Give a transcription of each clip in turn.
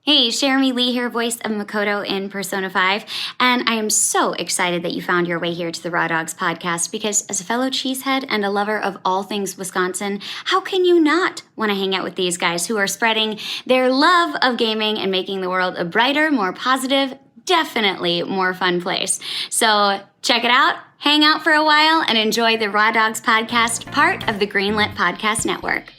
Hey, Jeremy Lee here, voice of Makoto in Persona 5, and I am so excited that you found your way here to the Raw Dogs podcast because as a fellow cheesehead and a lover of all things Wisconsin, how can you not want to hang out with these guys who are spreading their love of gaming and making the world a brighter, more positive, definitely more fun place. So check it out, hang out for a while, and enjoy the Raw Dogs podcast, part of the Greenlit Podcast Network.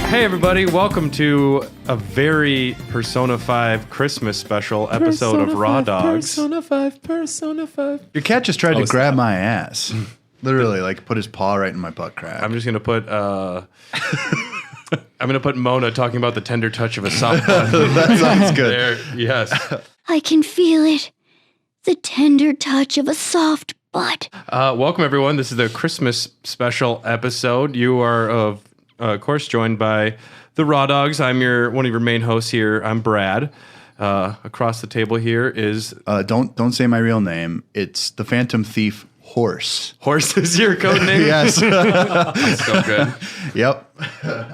Hey everybody, welcome to a very Persona 5 Christmas special episode of Raw Dogs. Persona 5. Your cat just tried to grab my ass. Literally, like put his paw right in my butt crack. I'm just gonna put Mona talking about the tender touch of a soft butt. That sounds good. There, yes. I can feel it. The tender touch of a soft butt. Welcome everyone. This is the Christmas special episode. You are of course joined by the Raw Dogs. I'm one of your main hosts here. I'm Brad. Across the table here is don't say my real name. It's the Phantom Thief Horse. Horse is your code name? Yes. So good. Yep.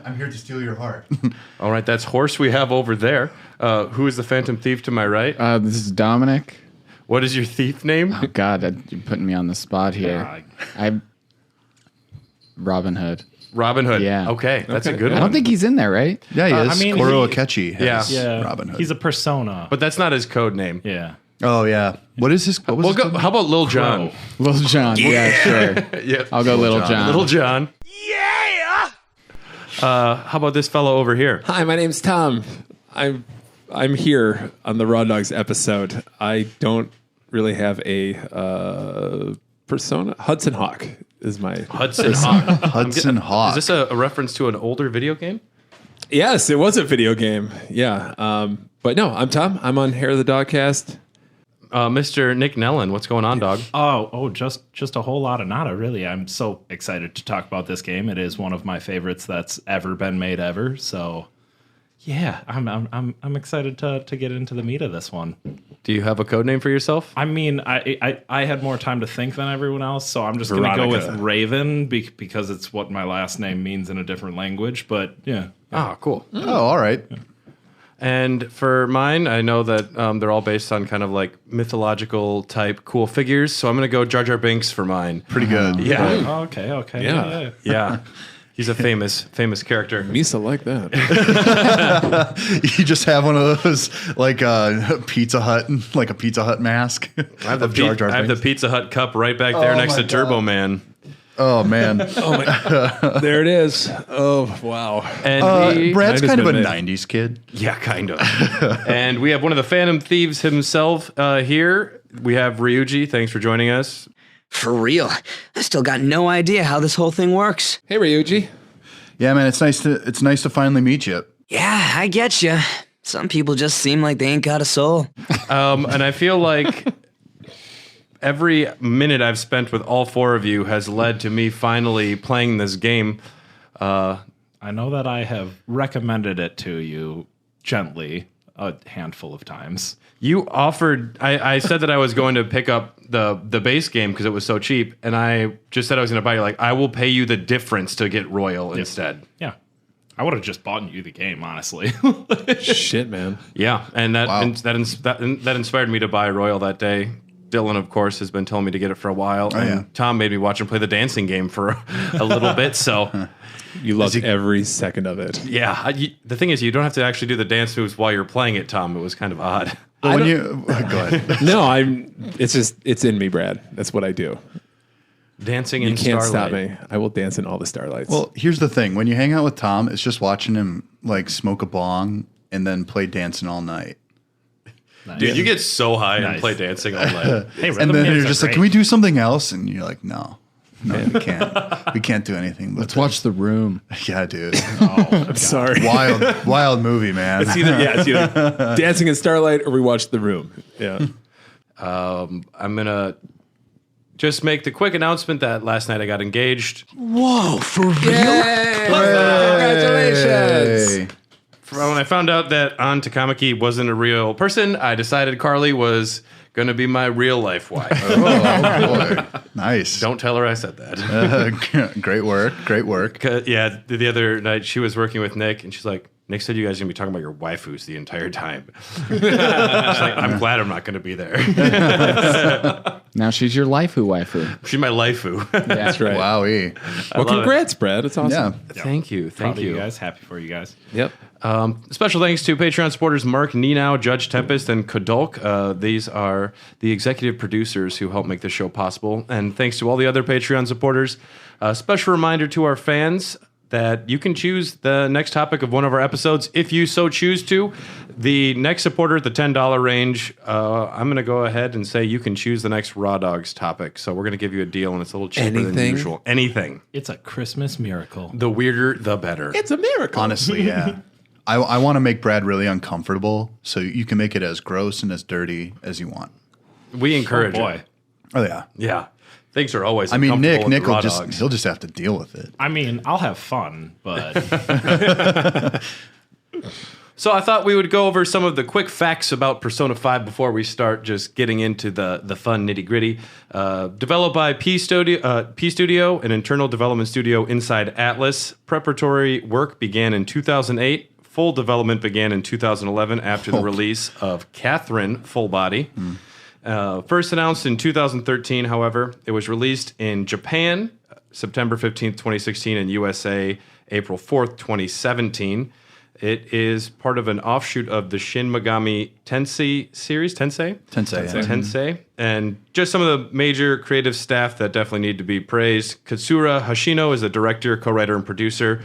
I'm here to steal your heart. All right, that's Horse we have over there. Who is the Phantom Thief to my right? This is Dominic. What is your thief name? Oh, God, you're putting me on the spot here. I'm Robin Hood. Robin Hood. Yeah. Okay, that's a good one. I don't think he's in there, right? Yeah, he is. I mean, Koro Akechi has Yeah, Robin Hood. He's a persona. But that's not his code name. Yeah. Oh, yeah. What is his? What was his code? How about Lil John? Little John. Yeah, sure. Yeah, I'll go Little John. Little John. Yeah. How about this fellow over here? Hi, my name's Tom. I'm here on the Raw Dogs episode. I don't really have a persona. Hudson Hawk is my Hudson Hawk. Hudson Hawk. Is this a reference to an older video game? Yes, it was a video game. Yeah. But no, I'm Tom. I'm on Hair of the Dogcast. Mr. Nick Nellen, what's going on, dog? Just a whole lot of nada, really. I'm so excited to talk about this game. It is one of my favorites that's ever been made ever. So, yeah, I'm excited to get into the meat of this one. Do you have a code name for yourself? I mean, I had more time to think than everyone else, so I'm just going to go with Raven because it's what my last name means in a different language. But yeah. Oh, cool. Oh, all right. Yeah. And for mine, I know that they're all based on kind of like mythological type cool figures, so I'm going to go Jar Jar Binks for mine. Pretty good. Yeah. Oh, okay. Yeah. He's a famous character. Misa like that. You just have one of those like Pizza Hut, like a Pizza Hut mask. I have the Pizza Hut cup right back there next to Turbo Man. Oh, man. There it is. Oh, wow. And Brad's kind of a made. 90s kid. yeah, kind of. And we have one of the Phantom Thieves himself here. We have Ryuji. Thanks for joining us. For real. I still got no idea how this whole thing works. Hey, Ryuji. Yeah, man, it's nice to finally meet you. Yeah, I get you. Some people just seem like they ain't got a soul. And I feel like every minute I've spent with all four of you has led to me finally playing this game. I know that I have recommended it to you gently a handful of times. You offered, I said that I was going to pick up the base game because it was so cheap, and I just said I was going to buy you, like, I will pay you the difference to get Royal instead. Yeah. I would have just bought you the game, honestly. Shit, man. Yeah, and that inspired me to buy Royal that day. Dylan, of course, has been telling me to get it for a while, and Tom made me watch him play the dancing game for a little bit, so... You loved every second of it. Yeah, the thing is, you don't have to actually do the dance moves while you're playing it, Tom. It was kind of odd. Well, go ahead. No, it's in me, Brad. That's what I do. Dancing You in can't starlight. stop me. I will dance in all the starlights. Well, here's the thing. When you hang out with Tom, it's just watching him like smoke a bong and then play dancing all night. Nice. Dude, you get so high and Nice. play dancing all night. Hey, And rhythm then games you're are just like, great. can we do something else? And you're like, no, we can't. We can't do anything. Let's watch The Room. Yeah, dude. I'm sorry. Wild movie, man. It's either Dancing in Starlight or we watch The Room. Yeah. I'm going to just make the quick announcement that last night I got engaged. Whoa, for real? Yay! Congratulations! When I found out that Aunt Takamaki wasn't a real person, I decided Carly was going to be my real life wife. Oh, boy. Nice. Don't tell her I said that. Great work. Great work. Yeah, the other night she was working with Nick, and she's like, Nick said you guys are going to be talking about your waifus the entire time. She's like, I'm glad I'm not going to be there. Now she's your waifu. She's my laifu. That's right. Wowee. Well, congrats, Brad. It's awesome. Yeah. Thank you. Proud Thank of you. guys. Happy for you guys. Yep. Special thanks to Patreon supporters Mark Nenow, Judge Tempest, and Kodolk. These are the executive producers who help make the show possible. And thanks to all the other Patreon supporters. Special reminder to our fans that you can choose the next topic of one of our episodes if you so choose to. The next supporter at the $10 range, I'm going to go ahead and say you can choose the next Raw Dogs topic. So we're going to give you a deal, and it's a little cheaper than Anything? usual. Anything. It's a Christmas miracle. The weirder, the better. It's a miracle. Honestly, yeah. I want to make Brad really uncomfortable, so you can make it as gross and as dirty as you want. We encourage Boy. it. Oh, yeah. Yeah. Things are always I mean, uncomfortable Nick with will Raw just, Dogs. he'll just have to deal with it. I mean, I'll have fun, but So I thought we would go over some of the quick facts about Persona 5 before we start just getting into the fun nitty-gritty. Developed by P Studio, an internal development studio inside Atlas. Preparatory work began in 2008. Full development began in 2011 after the release of Catherine Full Body. First announced in 2013, however, it was released in Japan September 15th, 2016, and USA April 4th, 2017. It is part of an offshoot of the Shin Megami Tensei series. Tensei? Tensei. And just some of the major creative staff that definitely need to be praised. Katsura Hashino is the director, co-writer, and producer.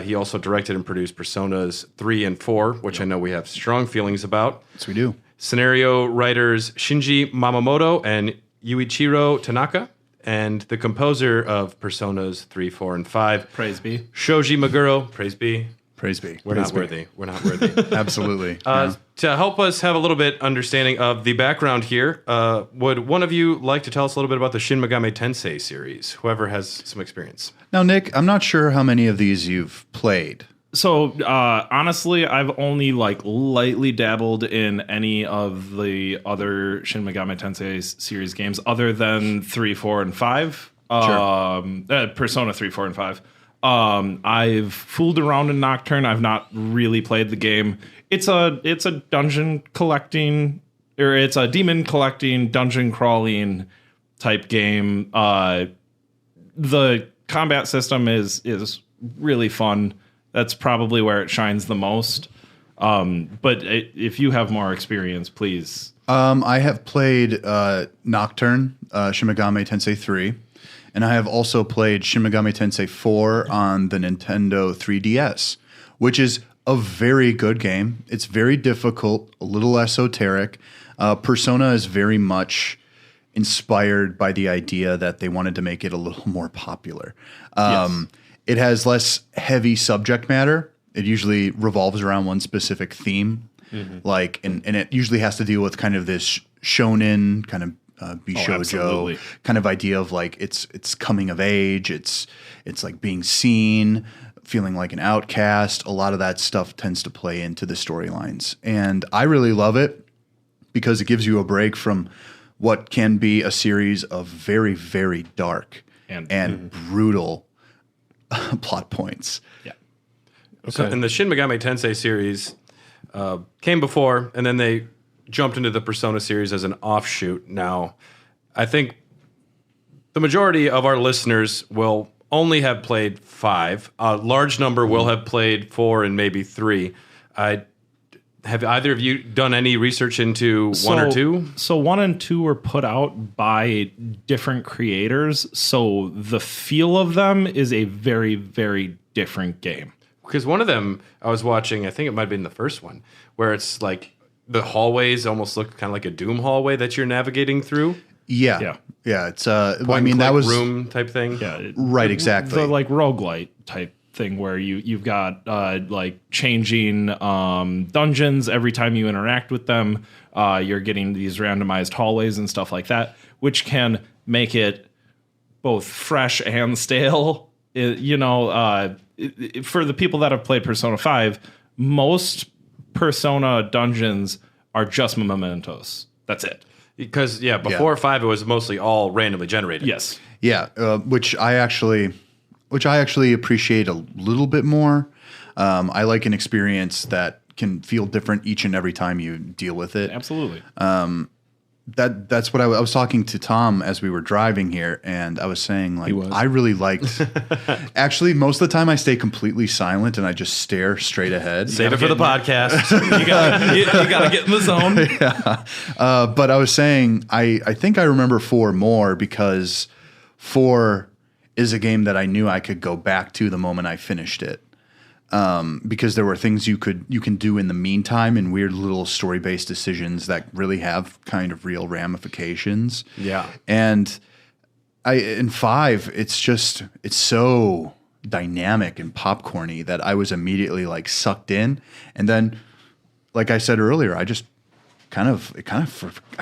He also directed and produced Personas 3 and 4, which I know we have strong feelings about. Yes, we do. Scenario writers Shinji Mamamoto and Yuichiro Tanaka, and the composer of Personas 3, 4, and 5, praise be. Shoji Meguro, praise be. Praise be. We're not worthy. We're not worthy. Absolutely. To help us have a little bit understanding of the background here, would one of you like to tell us a little bit about the Shin Megami Tensei series? Whoever has some experience. Now, Nick, I'm not sure how many of these you've played. So honestly, I've only lightly dabbled in any of the other Shin Megami Tensei series games other than 3, 4, and 5. Persona 3, 4, and 5. I've fooled around in Nocturne. I've not really played the game. It's a dungeon collecting, or it's a demon collecting, dungeon crawling type game. The combat system is really fun. That's probably where it shines the most. But if you have more experience, please. I have played Nocturne, Shin Megami Tensei 3, and I have also played Shin Megami Tensei 4 on the Nintendo 3DS, which is a very good game. It's very difficult, a little esoteric. Persona is very much inspired by the idea that they wanted to make it a little more popular. Yes. It has less heavy subject matter. It usually revolves around one specific theme, and it usually has to deal with kind of this shonen kind of bishojo absolutely. kind of idea of like it's coming of age. It's like being seen, feeling like an outcast. A lot of that stuff tends to play into the storylines, and I really love it because it gives you a break from what can be a series of very, very dark and brutal plot points. Yeah. So, and the Shin Megami Tensei series came before, and then they jumped into the Persona series as an offshoot. Now, I think the majority of our listeners will only have played 5. A large number will have played 4 and maybe 3. Have either of you done any research into 1 or 2? So 1 and 2 were put out by different creators. So the feel of them is a very, very different game. Because one of them I was watching, I think it might have been the first one, where it's like the hallways almost look kind of like a Doom hallway that you're navigating through. Yeah. It's Point I mean and that click was room type thing. Yeah, right, exactly. The like roguelite type thing where you've got like changing dungeons every time you interact with them. You're getting these randomized hallways and stuff like that, which can make it both fresh and stale. For the people that have played Persona 5, most Persona dungeons are just mementos. That's it. Because before 5, it was mostly all randomly generated. Yes. Yeah, which I actually appreciate a little bit more. I like an experience that can feel different each and every time you deal with it. Absolutely. That's what I was talking to Tom as we were driving here, and I was saying, like, I really liked. Actually, most of the time I stay completely silent and I just stare straight ahead. Save it for the podcast. you gotta get in the zone. But I was saying, I think I remember 4 more because 4 is a game that I knew I could go back to the moment I finished it. Because there were things you can do in the meantime and weird little story-based decisions that really have kind of real ramifications. Yeah. And in 5, it's so dynamic and popcorny that I was immediately like sucked in. And then, like I said earlier, I just I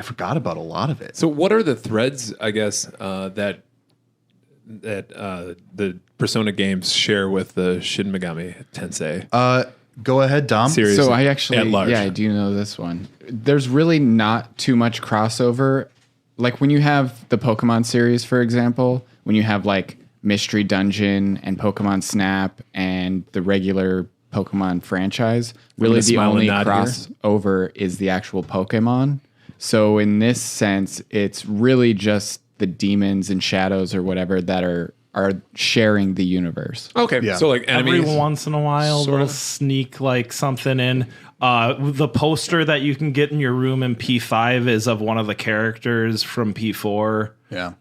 forgot about a lot of it. So what are the threads, I guess, that the Persona games share with the Shin Megami Tensei Go ahead, Dom. series? So I at actually, large? I do know this one. There's really not too much crossover. Like when you have the Pokemon series, for example, when you have like Mystery Dungeon and Pokemon Snap and the regular Pokemon franchise, really the smile and only nod here. crossover is the actual Pokemon. So in this sense, it's really just the demons and shadows or whatever that are sharing the universe. Okay, Yeah. so like enemies. Every once in a while, they'll sneak like something in. The poster that you can get in your room in P5 is of one of the characters from P4. Yeah.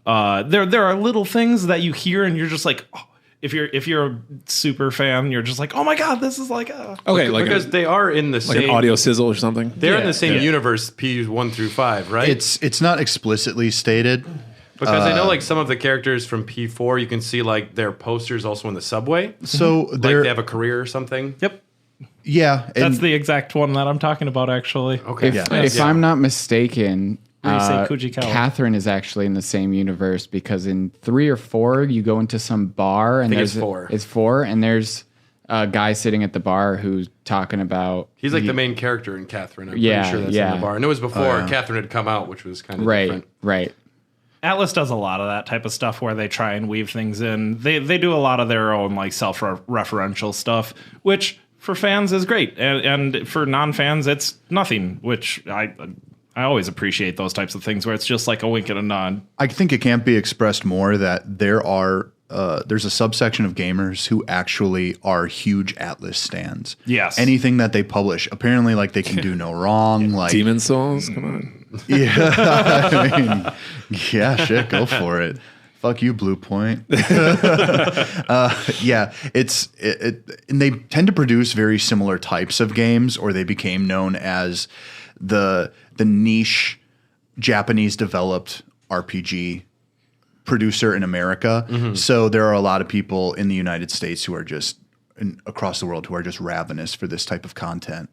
There are little things that you hear and you're just like, oh, if you're a super fan, you're just like, oh my god, this is like Okay, like because they are in the like same an audio sizzle or something. They're in Yeah. the same Yeah. universe, P1 through 5, right? It's not explicitly stated. Because I know like some of the characters from P4, you can see like their posters also in the subway. So Like they're they have a career or something. Yep. yeah, and That's the exact one that I'm talking about, actually. Okay. If I'm not mistaken, Where you say Kujikawa. Catherine is actually in the same universe because in 3 or 4 you go into some bar and think there's it's 4. It's 4 and there's a guy sitting at the bar who's talking about He's like the main character in Catherine. I'm Yeah, pretty sure that's in yeah. the bar. And it was before Catherine had come out, which was kind of different. right. Atlas does a lot of that type of stuff where they try and weave things in. They do a lot of their own like self-referential stuff, which for fans is great, and for non-fans it's nothing. Which I always appreciate those types of things where it's just like a wink and a nod. I think it can't be expressed more that there's a subsection of gamers who actually are huge Atlas stans. Yes. Anything that they publish, apparently, like they can do no wrong. Like Demon Souls, come on. yeah, I mean, yeah, shit, go for it. Fuck you, Blue Point. Yeah, and they tend to produce very similar types of games, or they became known as the niche Japanese developed RPG producer in America. Mm-hmm. So there are a lot of people in the United States who are just across the world who are just ravenous for this type of content,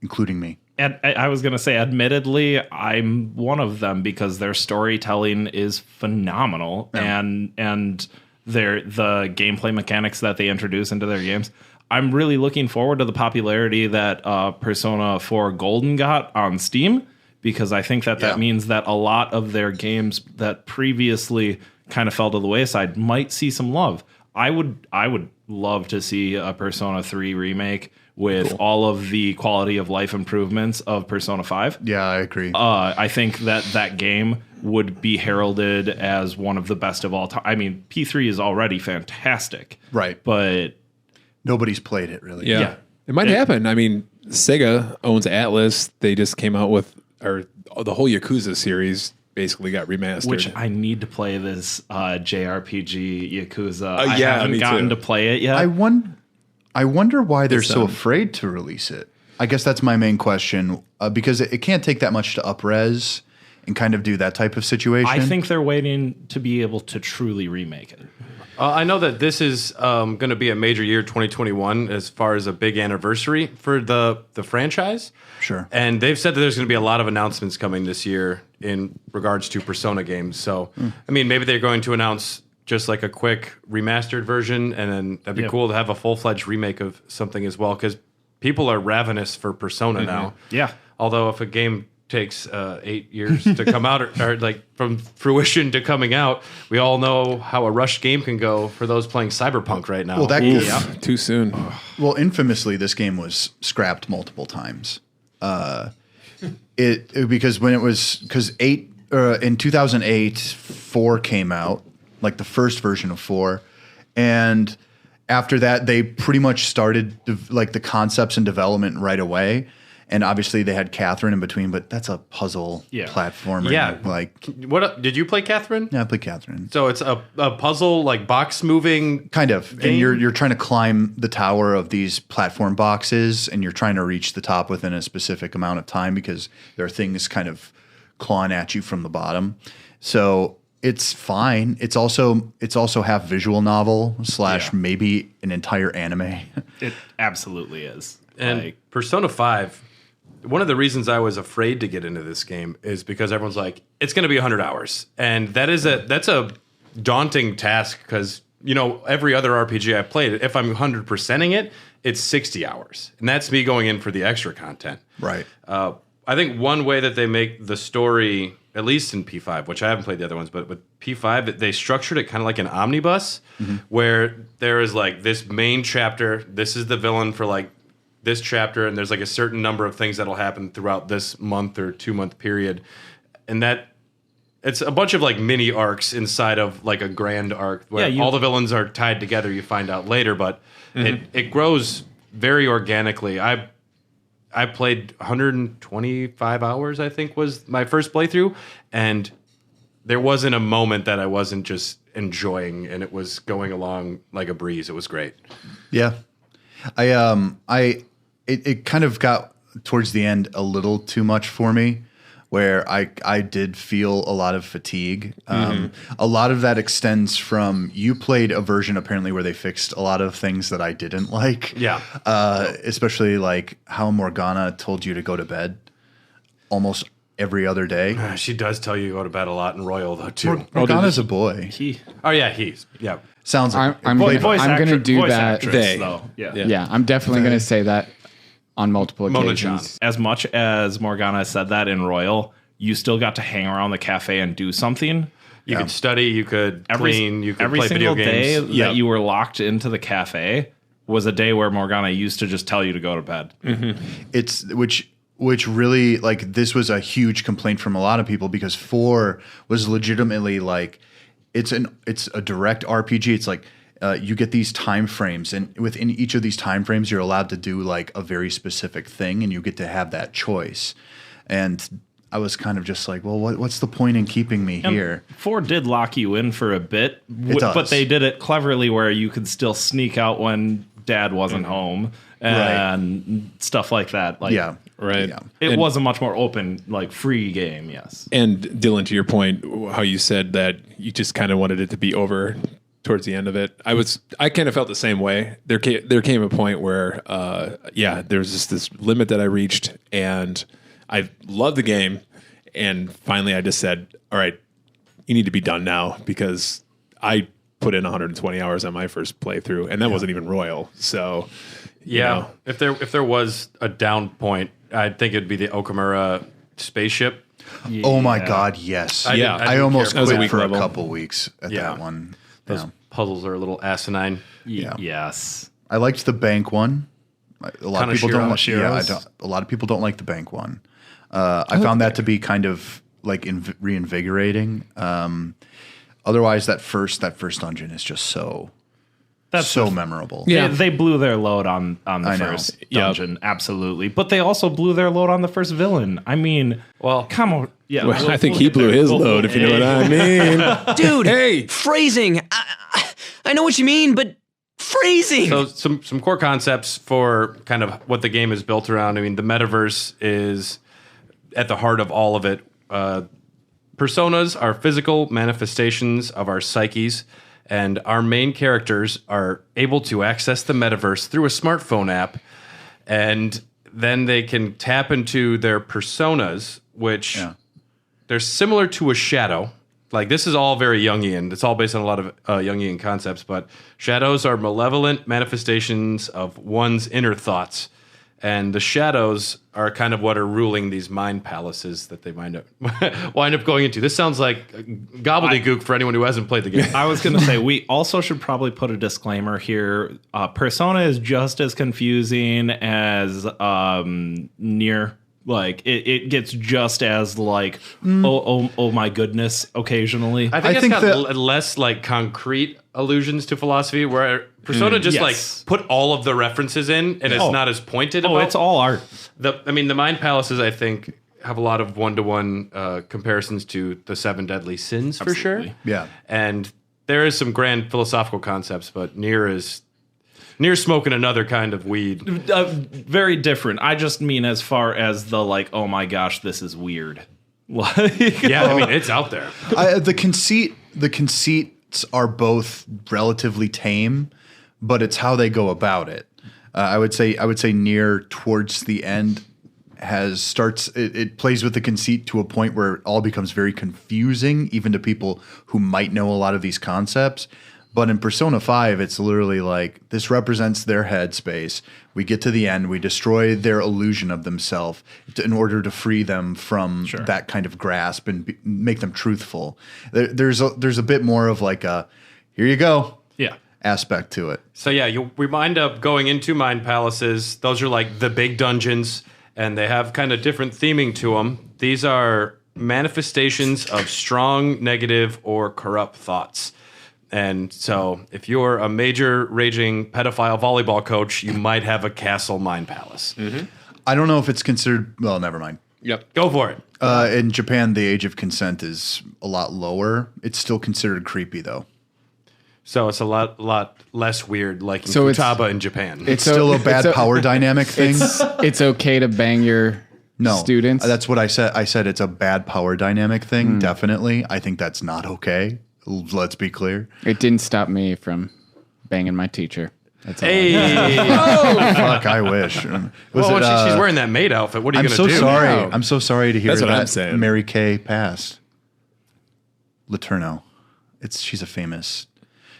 including me. And I was going to say, admittedly, I'm one of them because their storytelling is phenomenal, and the gameplay mechanics that they introduce into their games. I'm really looking forward to the popularity that Persona 4 Golden got on Steam, because I think that means that a lot of their games that previously kind of fell to the wayside might see some love. I would love to see a Persona 3 remake with all of the quality of life improvements of Persona 5. Yeah, I agree. I think that game would be heralded as one of the best of all time. I mean, P3 is already fantastic. Right. But Nobody's played it, really. Yeah. It might happen. I mean, Sega owns Atlas. They just came out with, or the whole Yakuza series basically got remastered. which I need to play this JRPG Yakuza. I yeah, haven't me gotten too. to play it yet. I wonder why they're It's, so afraid to release it. I guess that's my main question, because it can't take that much to up-res and kind of do that type of situation. I think they're waiting to be able to truly remake it. I know that this is going to be a major year, 2021, as far as a big anniversary for the franchise. Sure. And they've said that there's going to be a lot of announcements coming this year in regards to Persona games. So, I mean, maybe they're going to announce just like a quick remastered version, and then that'd be cool to have a full-fledged remake of something as well, because people are ravenous for Persona now. Yeah. Although if a game takes 8 years to come out, or like from fruition to coming out, we all know how a rushed game can go for those playing Cyberpunk right now. Well, Too soon. Well, infamously, this game was scrapped multiple times. Because in 2008, 4 came out, like the first version of 4, and after that, they pretty much started like the concepts and development right away. And obviously, they had Catherine in between, but that's a puzzle platformer. Yeah. Like, what did you play, Catherine? yeah, I played Catherine. So it's a puzzle, like box moving. Kind of. game? And you're trying to climb the tower of these platform boxes, and you're trying to reach the top within a specific amount of time because there are things kind of clawing at you from the bottom. So it's fine. It's also half visual novel / maybe an entire anime. It absolutely is. And Persona 5, one of the reasons I was afraid to get into this game is because everyone's like, it's going to be 100 hours. And that's a daunting task because, every other RPG I've played, if I'm 100%ing it, it's 60 hours. And that's me going in for the extra content. Right. I think one way that they make the story, at least in P5, which I haven't played the other ones, but with P5, they structured it kind of like an omnibus, where there is like this main chapter, this is the villain for like this chapter, and there's like a certain number of things that'll happen throughout this month or 2-month period. And that it's a bunch of like mini arcs inside of like a grand arc where all the villains are tied together, you find out later, but it grows very organically. I played 125 hours, I think was my first playthrough, and there wasn't a moment that I wasn't just enjoying, and it was going along like a breeze. It was great. Yeah. It kind of got towards the end a little too much for me, where I did feel a lot of fatigue. A lot of that extends from you played a version apparently where they fixed a lot of things that I didn't like. Yeah. Especially like how Morgana told you to go to bed almost every other day. She does tell you to go to bed a lot in Royal, though, too. Morgana's a boy. Yeah. Sounds like I'm going to do voice that. actress, though. Yeah. Yeah, I'm definitely going to say that on multiple Mona-chan. occasions. As much as Morgana said that in Royal, you still got to hang around the cafe and do something. You could study, you could clean, you could every play video single games. day that you were locked into the cafe was a day where Morgana used to just tell you to go to bed. It's which really like this was a huge complaint from a lot of people because 4 was legitimately like it's a direct RPG. It's like you get these time frames, and within each of these time frames, you're allowed to do like a very specific thing, and you get to have that choice. And I was kind of just like, well, what's the point in keeping me here? 4 did lock you in for a bit, does. but they did it cleverly where you could still sneak out when Dad wasn't home and stuff like that. Like, Right. Yeah. It was a much more open, like free game. Yes. And Dylan, to your point, how you said that you just kind of wanted it to be over towards the end of it. I kind of felt the same way. There came a point where, there was just this limit that I reached, and I loved the game. And finally, I just said, all right, you need to be done now, because I put in 120 hours on my first playthrough, and that wasn't even Royal. So, if there was a down point, I think it'd be the Okamura spaceship. Yeah. Oh my God, yes. I almost That was a quit weak for level. a couple weeks at that one. Those puzzles are a little asinine. Yes. I liked the bank one. A lot of people don't like. Kaneshiro's. A lot of people don't like the bank one. I found that to be kind of like reinvigorating. Otherwise, that first dungeon is just so memorable. Yeah, they blew their load on the I know. first dungeon, absolutely. But they also blew their load on the first villain. I mean, come on. Yeah, I think he blew his load, if you know what I mean. Dude, Hey. phrasing. I know what you mean, but phrasing. So some core concepts for kind of what the game is built around. I mean, the metaverse is at the heart of all of it. Personas are physical manifestations of our psyches, and our main characters are able to access the metaverse through a smartphone app, and then they can tap into their personas, which they're similar to a shadow, like this is all very Jungian. It's all based on a lot of Jungian concepts, but shadows are malevolent manifestations of one's inner thoughts. And the shadows are kind of what are ruling these mind palaces that they wind up going into. This sounds like gobbledygook for anyone who hasn't played the game. I was going to say, we also should probably put a disclaimer here. Persona is just as confusing as Nier. Like, it gets just as, like, oh my goodness, occasionally. I think it's got less, like, concrete allusions to philosophy, where Persona just, like, put all of the references in, and it's not as pointed about. It's all art. The Mind Palaces, I think, have a lot of one-to-one comparisons to the Seven Deadly Sins, for sure. Yeah. And there is some grand philosophical concepts, but Nier's smoking another kind of weed. Very different. I just mean as far as the, like, oh my gosh, this is weird. Like, yeah, I mean, it's out there. The conceits are both relatively tame, but it's how they go about it. I would say Nier towards the end it plays with the conceit to a point where it all becomes very confusing, even to people who might know a lot of these concepts. But in Persona 5, it's literally like, this represents their headspace. We get to the end, we destroy their illusion of themselves in order to free them from that kind of grasp and make them truthful. There's a bit more of like a, here you go, aspect to it. So yeah, we wind up going into Mind Palaces. Those are like the big dungeons, and they have kind of different theming to them. These are manifestations of strong, negative, or corrupt thoughts. And so if you're a major raging pedophile volleyball coach, you might have a castle Mind Palace. Mm-hmm. I don't know if it's considered, well, never mind. Yep. Go for it. In Japan, the age of consent is a lot lower. It's still considered creepy, though. So it's a lot less weird, like in Futaba in Japan. It's still a bad power dynamic thing. It's okay to bang your students? That's what I said. I said it's a bad power dynamic thing, definitely. I think that's not okay. Let's be clear. It didn't stop me from banging my teacher. That's all. Hey! Fuck, I wish. She's wearing that maid outfit. What are you going to do? Sorry. I'm so sorry to hear That's what I'm that saying. Mary Kay passed. Laterno. She's a famous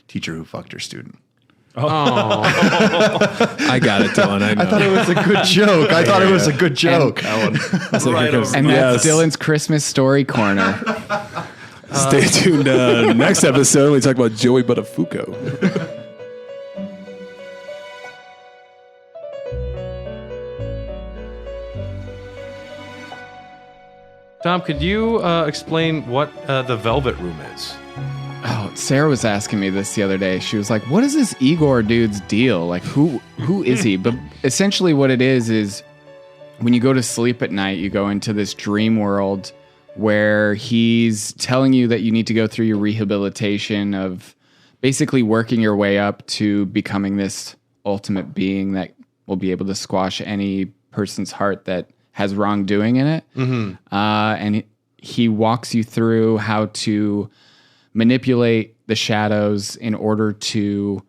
teacher who fucked her student. I got it, Dylan. I know. I thought it was a good joke. And that's Dylan's Christmas story corner. Stay tuned. Next episode, we talk about Joey Buttafuoco. Tom, could you explain what the Velvet Room is? Oh, Sarah was asking me this the other day. She was like, what is this Igor dude's deal? Like, who is he? But essentially what it is when you go to sleep at night, you go into this dream world where he's telling you that you need to go through your rehabilitation of basically working your way up to becoming this ultimate being that will be able to squash any person's heart that has wrongdoing in it. Mm-hmm. And he walks you through how to manipulate the shadows in order to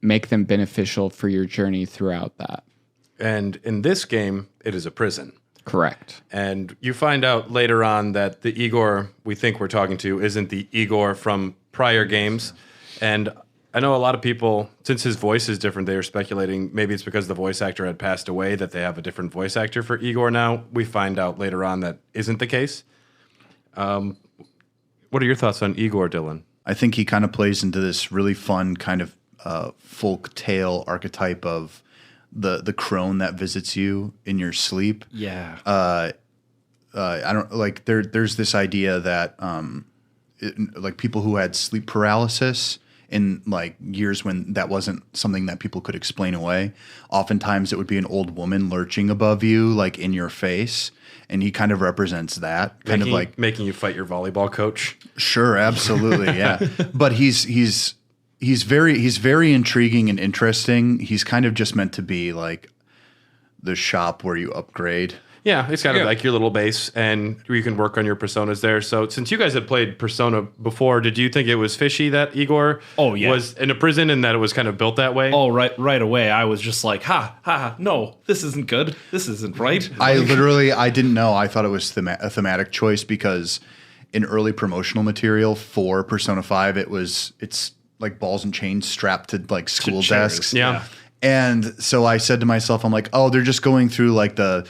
make them beneficial for your journey throughout that. And in this game, it is a prison. Correct. And you find out later on that the Igor we think we're talking to isn't the Igor from prior games. And I know a lot of people, since his voice is different, they are speculating maybe it's because the voice actor had passed away that they have a different voice actor for Igor now. We find out later on that isn't the case. What are your thoughts on Igor, Dylan? I think he kind of plays into this really fun kind of folk tale archetype of the crone that visits you in your sleep. Yeah. I don't like there's this idea that like people who had sleep paralysis in like years when that wasn't something that people could explain away. Oftentimes it would be an old woman lurching above you, like in your face. And he kind of represents that, kind of like making you fight your volleyball coach. Sure, absolutely, yeah. But he's very intriguing and interesting. He's kind of just meant to be like the shop where you upgrade. Yeah, it's kind of like your little base, and you can work on your personas there. So since you guys had played Persona before, did you think it was fishy that Igor was in a prison and that it was kind of built that way? Oh, right away. I was just like, no, this isn't good. This isn't right. I didn't know. I thought it was a thematic choice because in early promotional material for Persona 5, it's like balls and chains strapped to like school chairs, desks. Yeah. And so I said to myself, I'm like, oh, they're just going through like the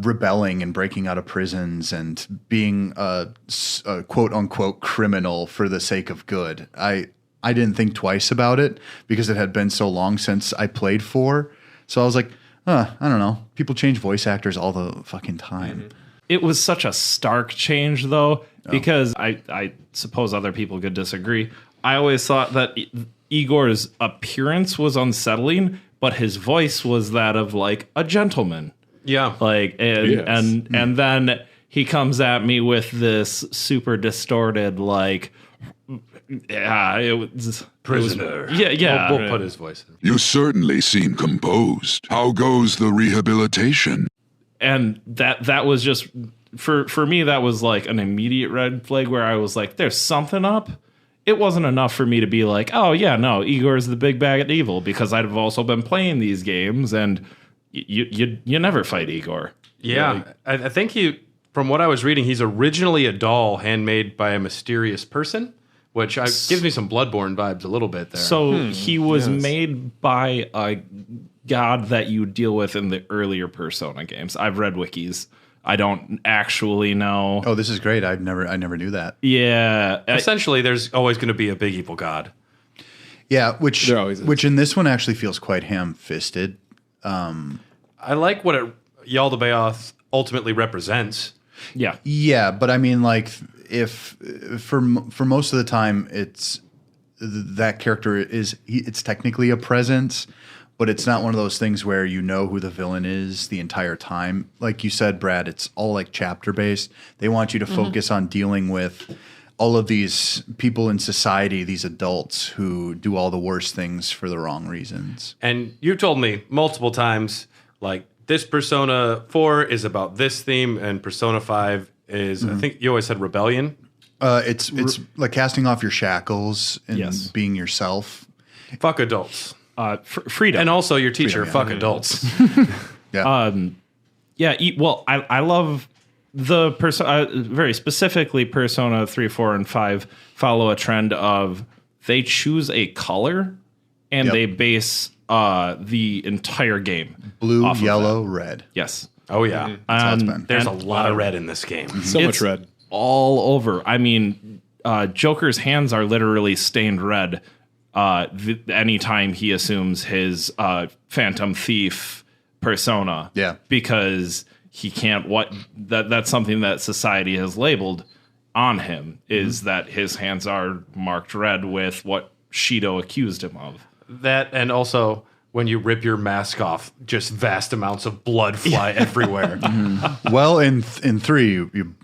rebelling and breaking out of prisons and being a quote unquote criminal for the sake of good. I didn't think twice about it because it had been so long since I played 4. So I was like, I don't know. People change voice actors all the fucking time. It was such a stark change, though, because I suppose other people could disagree. I always thought that Igor's appearance was unsettling, but his voice was that of like a gentleman. Yeah. Like and then he comes at me with this super distorted like it was Prisoner. Yeah. We'll put his voice in. You certainly seem composed. How goes the rehabilitation? And that was just for me, that was like an immediate red flag where I was like, there's something up. It wasn't enough for me to be like, oh yeah, no, Igor's the big bad evil, because I'd have also been playing these games and you never fight Igor. Yeah. Really. I think from what I was reading, he's originally a doll handmade by a mysterious person, which gives me some Bloodborne vibes a little bit there. So he was made by a god that you deal with in the earlier Persona games. I've read wikis. I don't actually know. Oh, this is great. I never knew that. Yeah. Essentially, there's always going to be a big evil god. Yeah, which There always is. which in this one actually feels quite ham-fisted. I like what Yaldabaoth ultimately represents. Yeah. Yeah, but I mean, like, if for most of the time, it's that character it's technically a presence, but it's not one of those things where you know who the villain is the entire time. Like you said, Brad, it's all like chapter based. They want you to focus on dealing with all of these people in society, these adults who do all the worst things for the wrong reasons. And you told me multiple times, like, this Persona 4 is about this theme, and Persona 5 is, I think you always said rebellion. It's like casting off your shackles and Yes. being yourself. Fuck adults. Freedom. And also your teacher, Freedom, yeah. fuck adults. Yeah. Well, I love the very specifically Persona 3, 4, and 5 follow a trend of they choose a color and Yep. they base the entire game. Blue, off of yellow, red. Yes. Oh, yeah. That's how it's been. There's And- a lot of red in this game. So much It's red. all over. I mean, Joker's hands are literally stained red anytime he assumes his Phantom Thief persona. Yeah. Because he can't. That's something that society has labeled on him is that his hands are marked red with what Shido accused him of. That, and also when you rip your mask off, just vast amounts of blood fly everywhere. Well, in 3,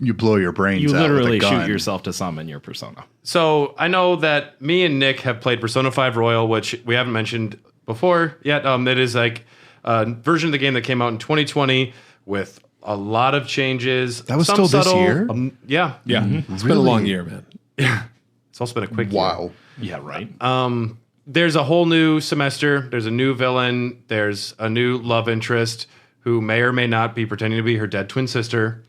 you blow your brains You out with a literally gun. shoot yourself to summon your persona. So I know that me and Nick have played Persona 5 Royal, which we haven't mentioned before yet. It is like a version of the game that came out in 2020 with a lot of changes. That was Some still this subtle- year? Yeah. Yeah. It's been a long year, man. It's also been a quick year. Wow. Yeah, right. There's a whole new semester. There's a new villain. There's a new love interest who may or may not be pretending to be her dead twin sister.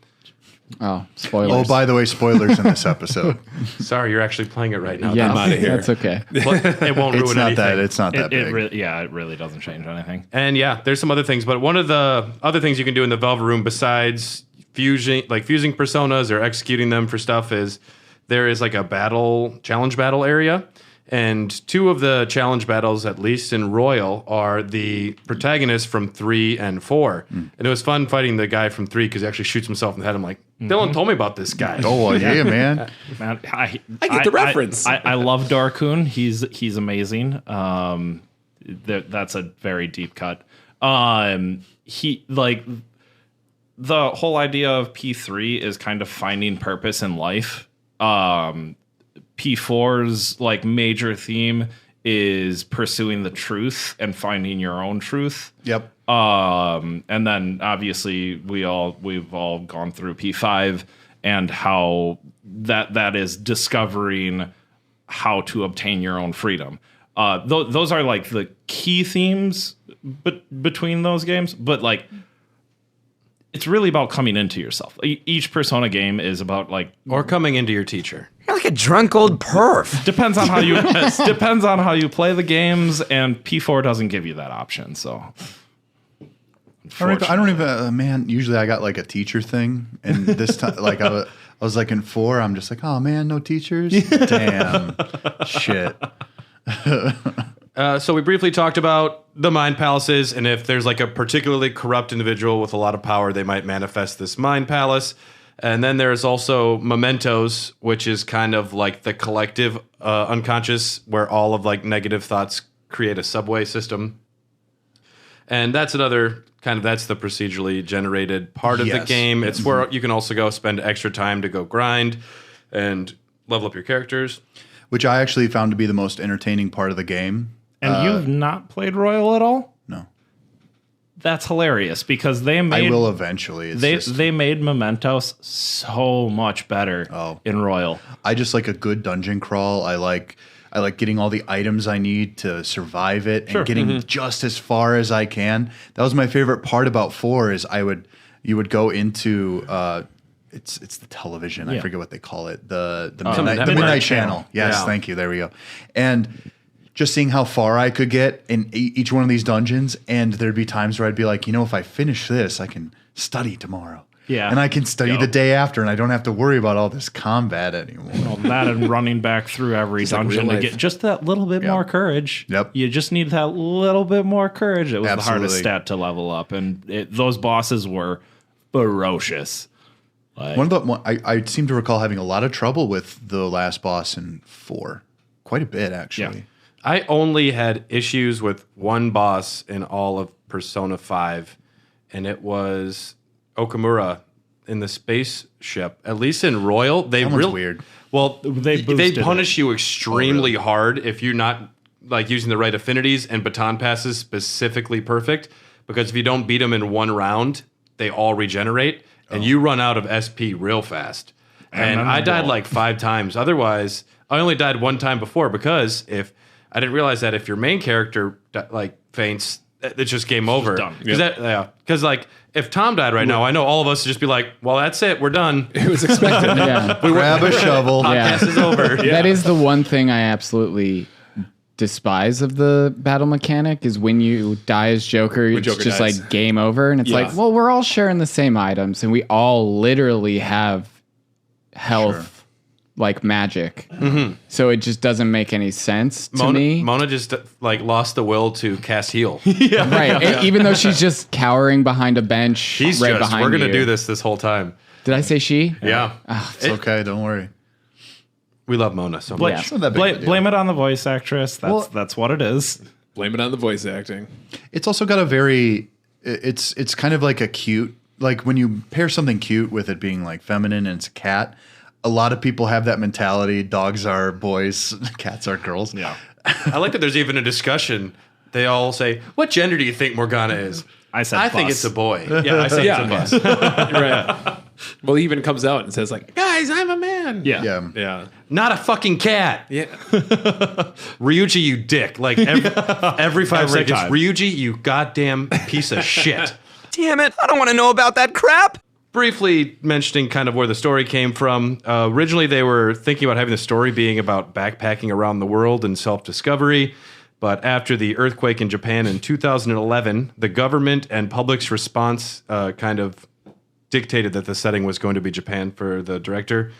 Oh, spoilers. Oh, by the way, spoilers in this episode. Sorry, you're actually playing it right now. yeah, though. outta here. that's okay. But it won't ruin It's not anything. that. It's not that It big. really doesn't change anything. And yeah, there's some other things, but one of the other things you can do in the Velvet Room besides fusing personas or executing them for stuff is there is like a challenge battle area. And 2 of the challenge battles, at least in Royal, are the protagonists from 3 and 4. And it was fun fighting the guy from 3 because he actually shoots himself in the head. I'm like, Dylan told me about this guy. Oh, well, yeah, man. Man, I get the reference. I love Darkoon. He's amazing. That's a very deep cut. He like the whole idea of P3 is kind of finding purpose in life. P4's like major theme is pursuing the truth and finding your own truth. Yep. And then obviously we've all gone through P5 and how that is discovering how to obtain your own freedom. Those are like the key themes between those games, but like it's really about coming into yourself. Each Persona game is about like Or coming into your teacher. You're like a drunk old perv. depends on how you play the games, and P4 doesn't give you that option. So I don't even, man, usually I got like a teacher thing. And this time, like I was like in 4, I'm just like, oh man, no teachers? Damn. Shit. So we briefly talked about the mind palaces, and if there's like a particularly corrupt individual with a lot of power, they might manifest this mind palace. And then there's also mementos, which is kind of like the collective unconscious, where all of like negative thoughts create a subway system. And that's another kind of, that's the procedurally generated part of the Yes. game. It's where you can also go spend extra time to go grind and level up your characters. Which I actually found to be the most entertaining part of the game. And you've not played Royal at all? No. That's hilarious because they made I will eventually. It's they made Mementos so much better in Royal. I just like a good dungeon crawl. I like getting all the items I need to survive it and getting just as far as I can. That was my favorite part about 4 is you would go into it's the television. I forget what they call it. The midnight channel. Yes, Yeah. thank you. There we go. And just seeing how far I could get in each one of these dungeons, and there'd be times where I'd be like, if I finish this, I can study tomorrow. Yeah. And I can study the day after, and I don't have to worry about all this combat anymore. Well, that and running back through every dungeon to get just that little bit more courage. Yep. You just need that little bit more courage. It was the hardest Absolutely. stat to level up, and those bosses were ferocious. I seem to recall having a lot of trouble with the last boss in 4. Quite a bit, actually. Yeah. I only had issues with one boss in all of Persona 5, and it was Okamura in the spaceship. At least in Royal, they That one's really weird. Well, they boosted punish you extremely hard if you're not like using the right affinities and baton passes specifically perfect. Because if you don't beat them in one round, they all regenerate, and you run out of SP real fast. And I died like 5 times. Otherwise, I only died one time before because I didn't realize that if your main character like faints, it's just game over. done. Because like if Tom died right now, I know all of us would just be like, "Well, that's it. We're done. It was expected. Yeah. Grab a shovel. Yeah. Podcast is over." That is the one thing I absolutely despise of the battle mechanic is when you die as Joker, it's Joker just dies. like game over. And it's Yeah. like, well, we're all sharing the same items and we all literally have health like magic. So it just doesn't make any sense to me. Mona just like lost the will to cast heal. Right. Even though she's just cowering behind a bench She's right just, behind we're going to you. do this whole time. Did I say she? Yeah. It's okay. Don't worry. We love Mona so Blame, much. not that big of a deal. blame it on the voice actress. That's what it is. Blame it on the voice acting. It's also got a very. It's kind of like a cute. Like when you pair something cute with it being like feminine and it's a cat. A lot of people have that mentality. Dogs are boys, cats are girls. Yeah. I like that there's even a discussion. They all say, "What gender do you think Morgana is?" I said I think bus. it's a boy. Yeah, I say it's a bus. Right. Well, he even comes out and says like, "Guys, I'm a man." Yeah. Yeah. Yeah. Not a fucking cat. Yeah. Ryuji, you dick. Like every 5 Every seconds, time. Ryuji, you goddamn piece of shit. Damn it, I don't want to know about that crap. Briefly mentioning kind of where the story came from. Originally, they were thinking about having the story being about backpacking around the world and self-discovery. But after the earthquake in Japan in 2011, the government and public's response kind of dictated that the setting was going to be Japan for the director.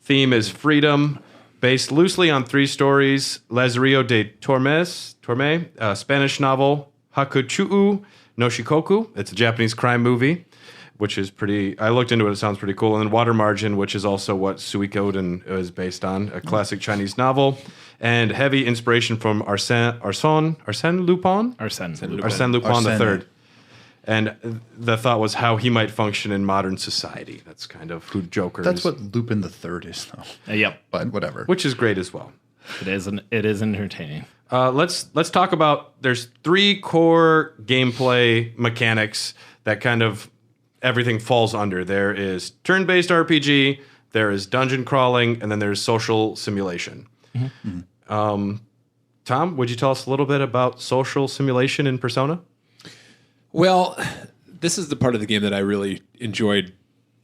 Theme is freedom, based loosely on 3 stories. Lazarillo de Torme, a Spanish novel. Hakuchuu no Shikoku. It's a Japanese crime movie, which is pretty... I looked into it. It sounds pretty cool. And then Water Margin, which is also what Suikoden is based on, a classic Chinese novel. And heavy inspiration from Arsène Lupin? Arsène Lupin Arsène. III. And the thought was how he might function in modern society. That's kind of who Joker That's is. what Lupin the Third is, though. Yep. But whatever. Which is great as well. It is entertaining. Let's talk about... There's 3 core gameplay mechanics that kind of everything falls under. There is turn-based RPG, there is dungeon crawling, and then there's social simulation. Tom, would you tell us a little bit about social simulation in Persona? Well, this is the part of the game that I really enjoyed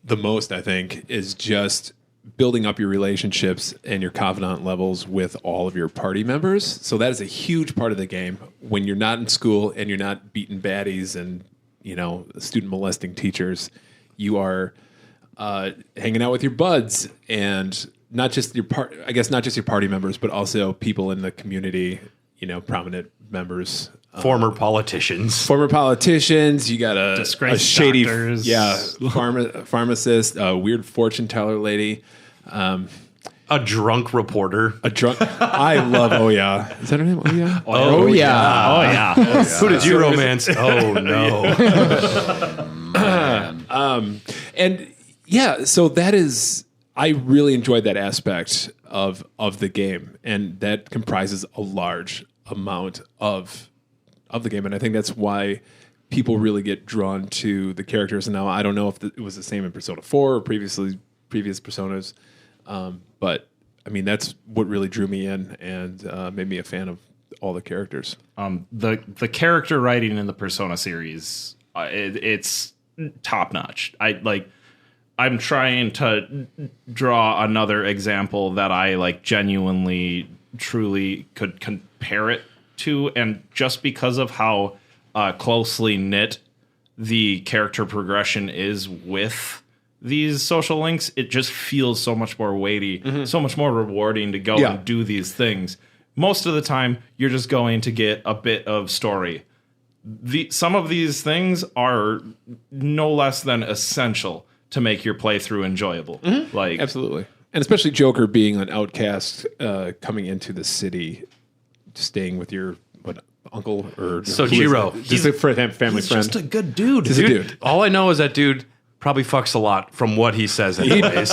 the most, I think, is just building up your relationships and your confidant levels with all of your party members. So that is a huge part of the game. When you're not in school and you're not beating baddies and, student molesting teachers, you are hanging out with your buds and not just your party members, but also people in the community, prominent members. Former politicians. You got a Disgraced shady, doctors. pharmacist, a weird fortune teller lady, A drunk reporter. I love. Oh yeah, is that her name? Oh yeah. Oh, yeah. Oh yeah. Who did you romance? Oh no. And yeah, so that is. I really enjoyed that aspect of the game, and that comprises a large amount of the game, and I think that's why people really get drawn to the characters. And now I don't know if it was the same in Persona 4 or previous Personas, but I mean that's what really drew me in and made me a fan of all the characters. The character writing in the Persona series, it's top notch. I'm trying to draw another example that I genuinely, truly could compare it to, and just because of how closely knit the character progression is with these social links, it just feels so much more weighty, so much more rewarding to go and do these things. Most of the time, you're just going to get a bit of story. Some of these things are no less than essential to make your playthrough enjoyable. Absolutely. And especially Joker being an outcast coming into the city, staying with your uncle or Sojiro. Just a family friend. Just a good dude. Just a dude. All I know is that dude probably fucks a lot from what he says anyways.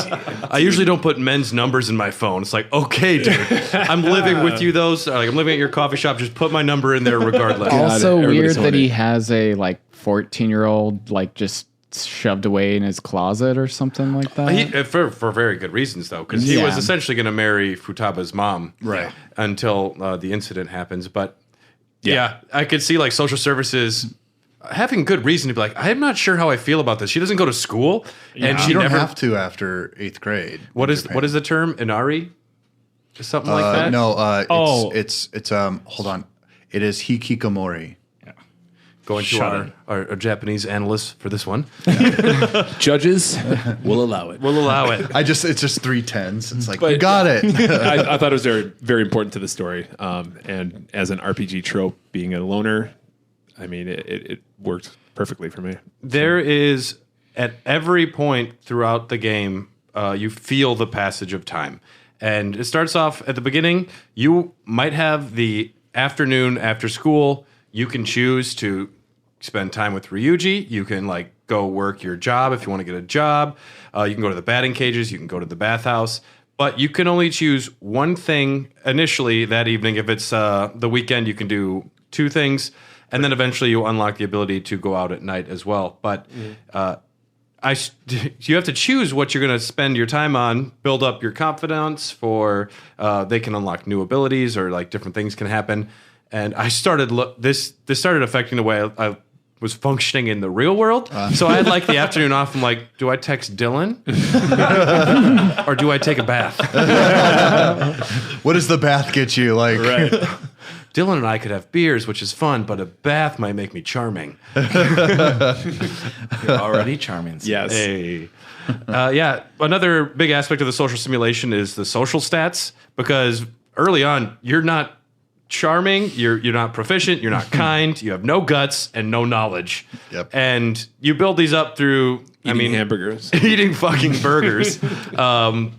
I usually don't put men's numbers in my phone. It's like, okay, dude, I'm living with you I'm living at your coffee shop. Just put my number in there regardless. Also Everybody's weird that horny. he has a 14-year-old just shoved away in his closet or something like that. For very good reasons, though, because he was Yeah. essentially going to marry Futaba's mom, Right. until the incident happens. But yeah, I could see social services having good reason to be like, I'm not sure how I feel about this. She doesn't go to school, and she You don't never. have to after 8th grade. What is the term? Inari? Something like that. No, Oh. it's hold on. It is hikikomori. Going to Shudder. our Japanese analyst for this one. Judges will allow it. We'll allow it. It's just 3 10s. It's like, But- you got it. I thought it was very, very important to the story. And as an RPG trope, being a loner, I mean, it worked perfectly for me. There is, at every point throughout the game, you feel the passage of time. And it starts off at the beginning. You might have the afternoon after school. You can choose to spend time with Ryuji. You can go work your job if you want to get a job. You can go to the batting cages. You can go to the bathhouse. But you can only choose one thing initially that evening. If it's the weekend, you can do 2 things. And then eventually you unlock the ability to go out at night as well. But you have to choose what you're going to spend your time on, build up your confidence for they can unlock new abilities or different things can happen. And I started this started affecting the way I was functioning in the real world. So I had the afternoon off. I'm like, do I text Dylan or do I take a bath? What does the bath get you? Right. Dylan and I could have beers, which is fun, but a bath might make me charming. You're already charming. Yes. Hey. Another big aspect of the social simulation is the social stats, because early on, you're not charming, you're not proficient, you're not kind, you have no guts and no knowledge. Yep. And you build these up through Eating hamburgers. eating fucking burgers,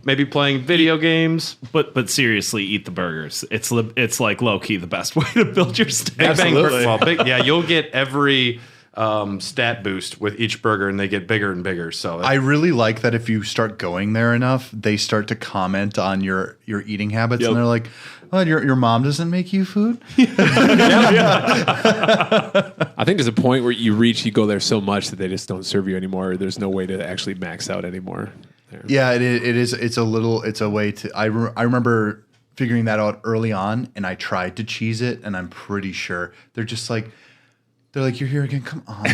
maybe playing video games. But seriously, eat the burgers. It's low key the best way to build your stats. Big Bang Absolutely. well, you'll get every stat boost with each burger, and they get bigger and bigger. So I really like that if you start going there enough, they start to comment on your eating habits, Yep. and they're like, "Oh, your mom doesn't make you food?" I think there's a point where you go there so much that they just don't serve you anymore. There's no way to actually max out anymore. There. Yeah, it is. It's a way to. I remember figuring that out early on, and I tried to cheese it, and I'm pretty sure they're just like, They're like, "You're here again? Come on,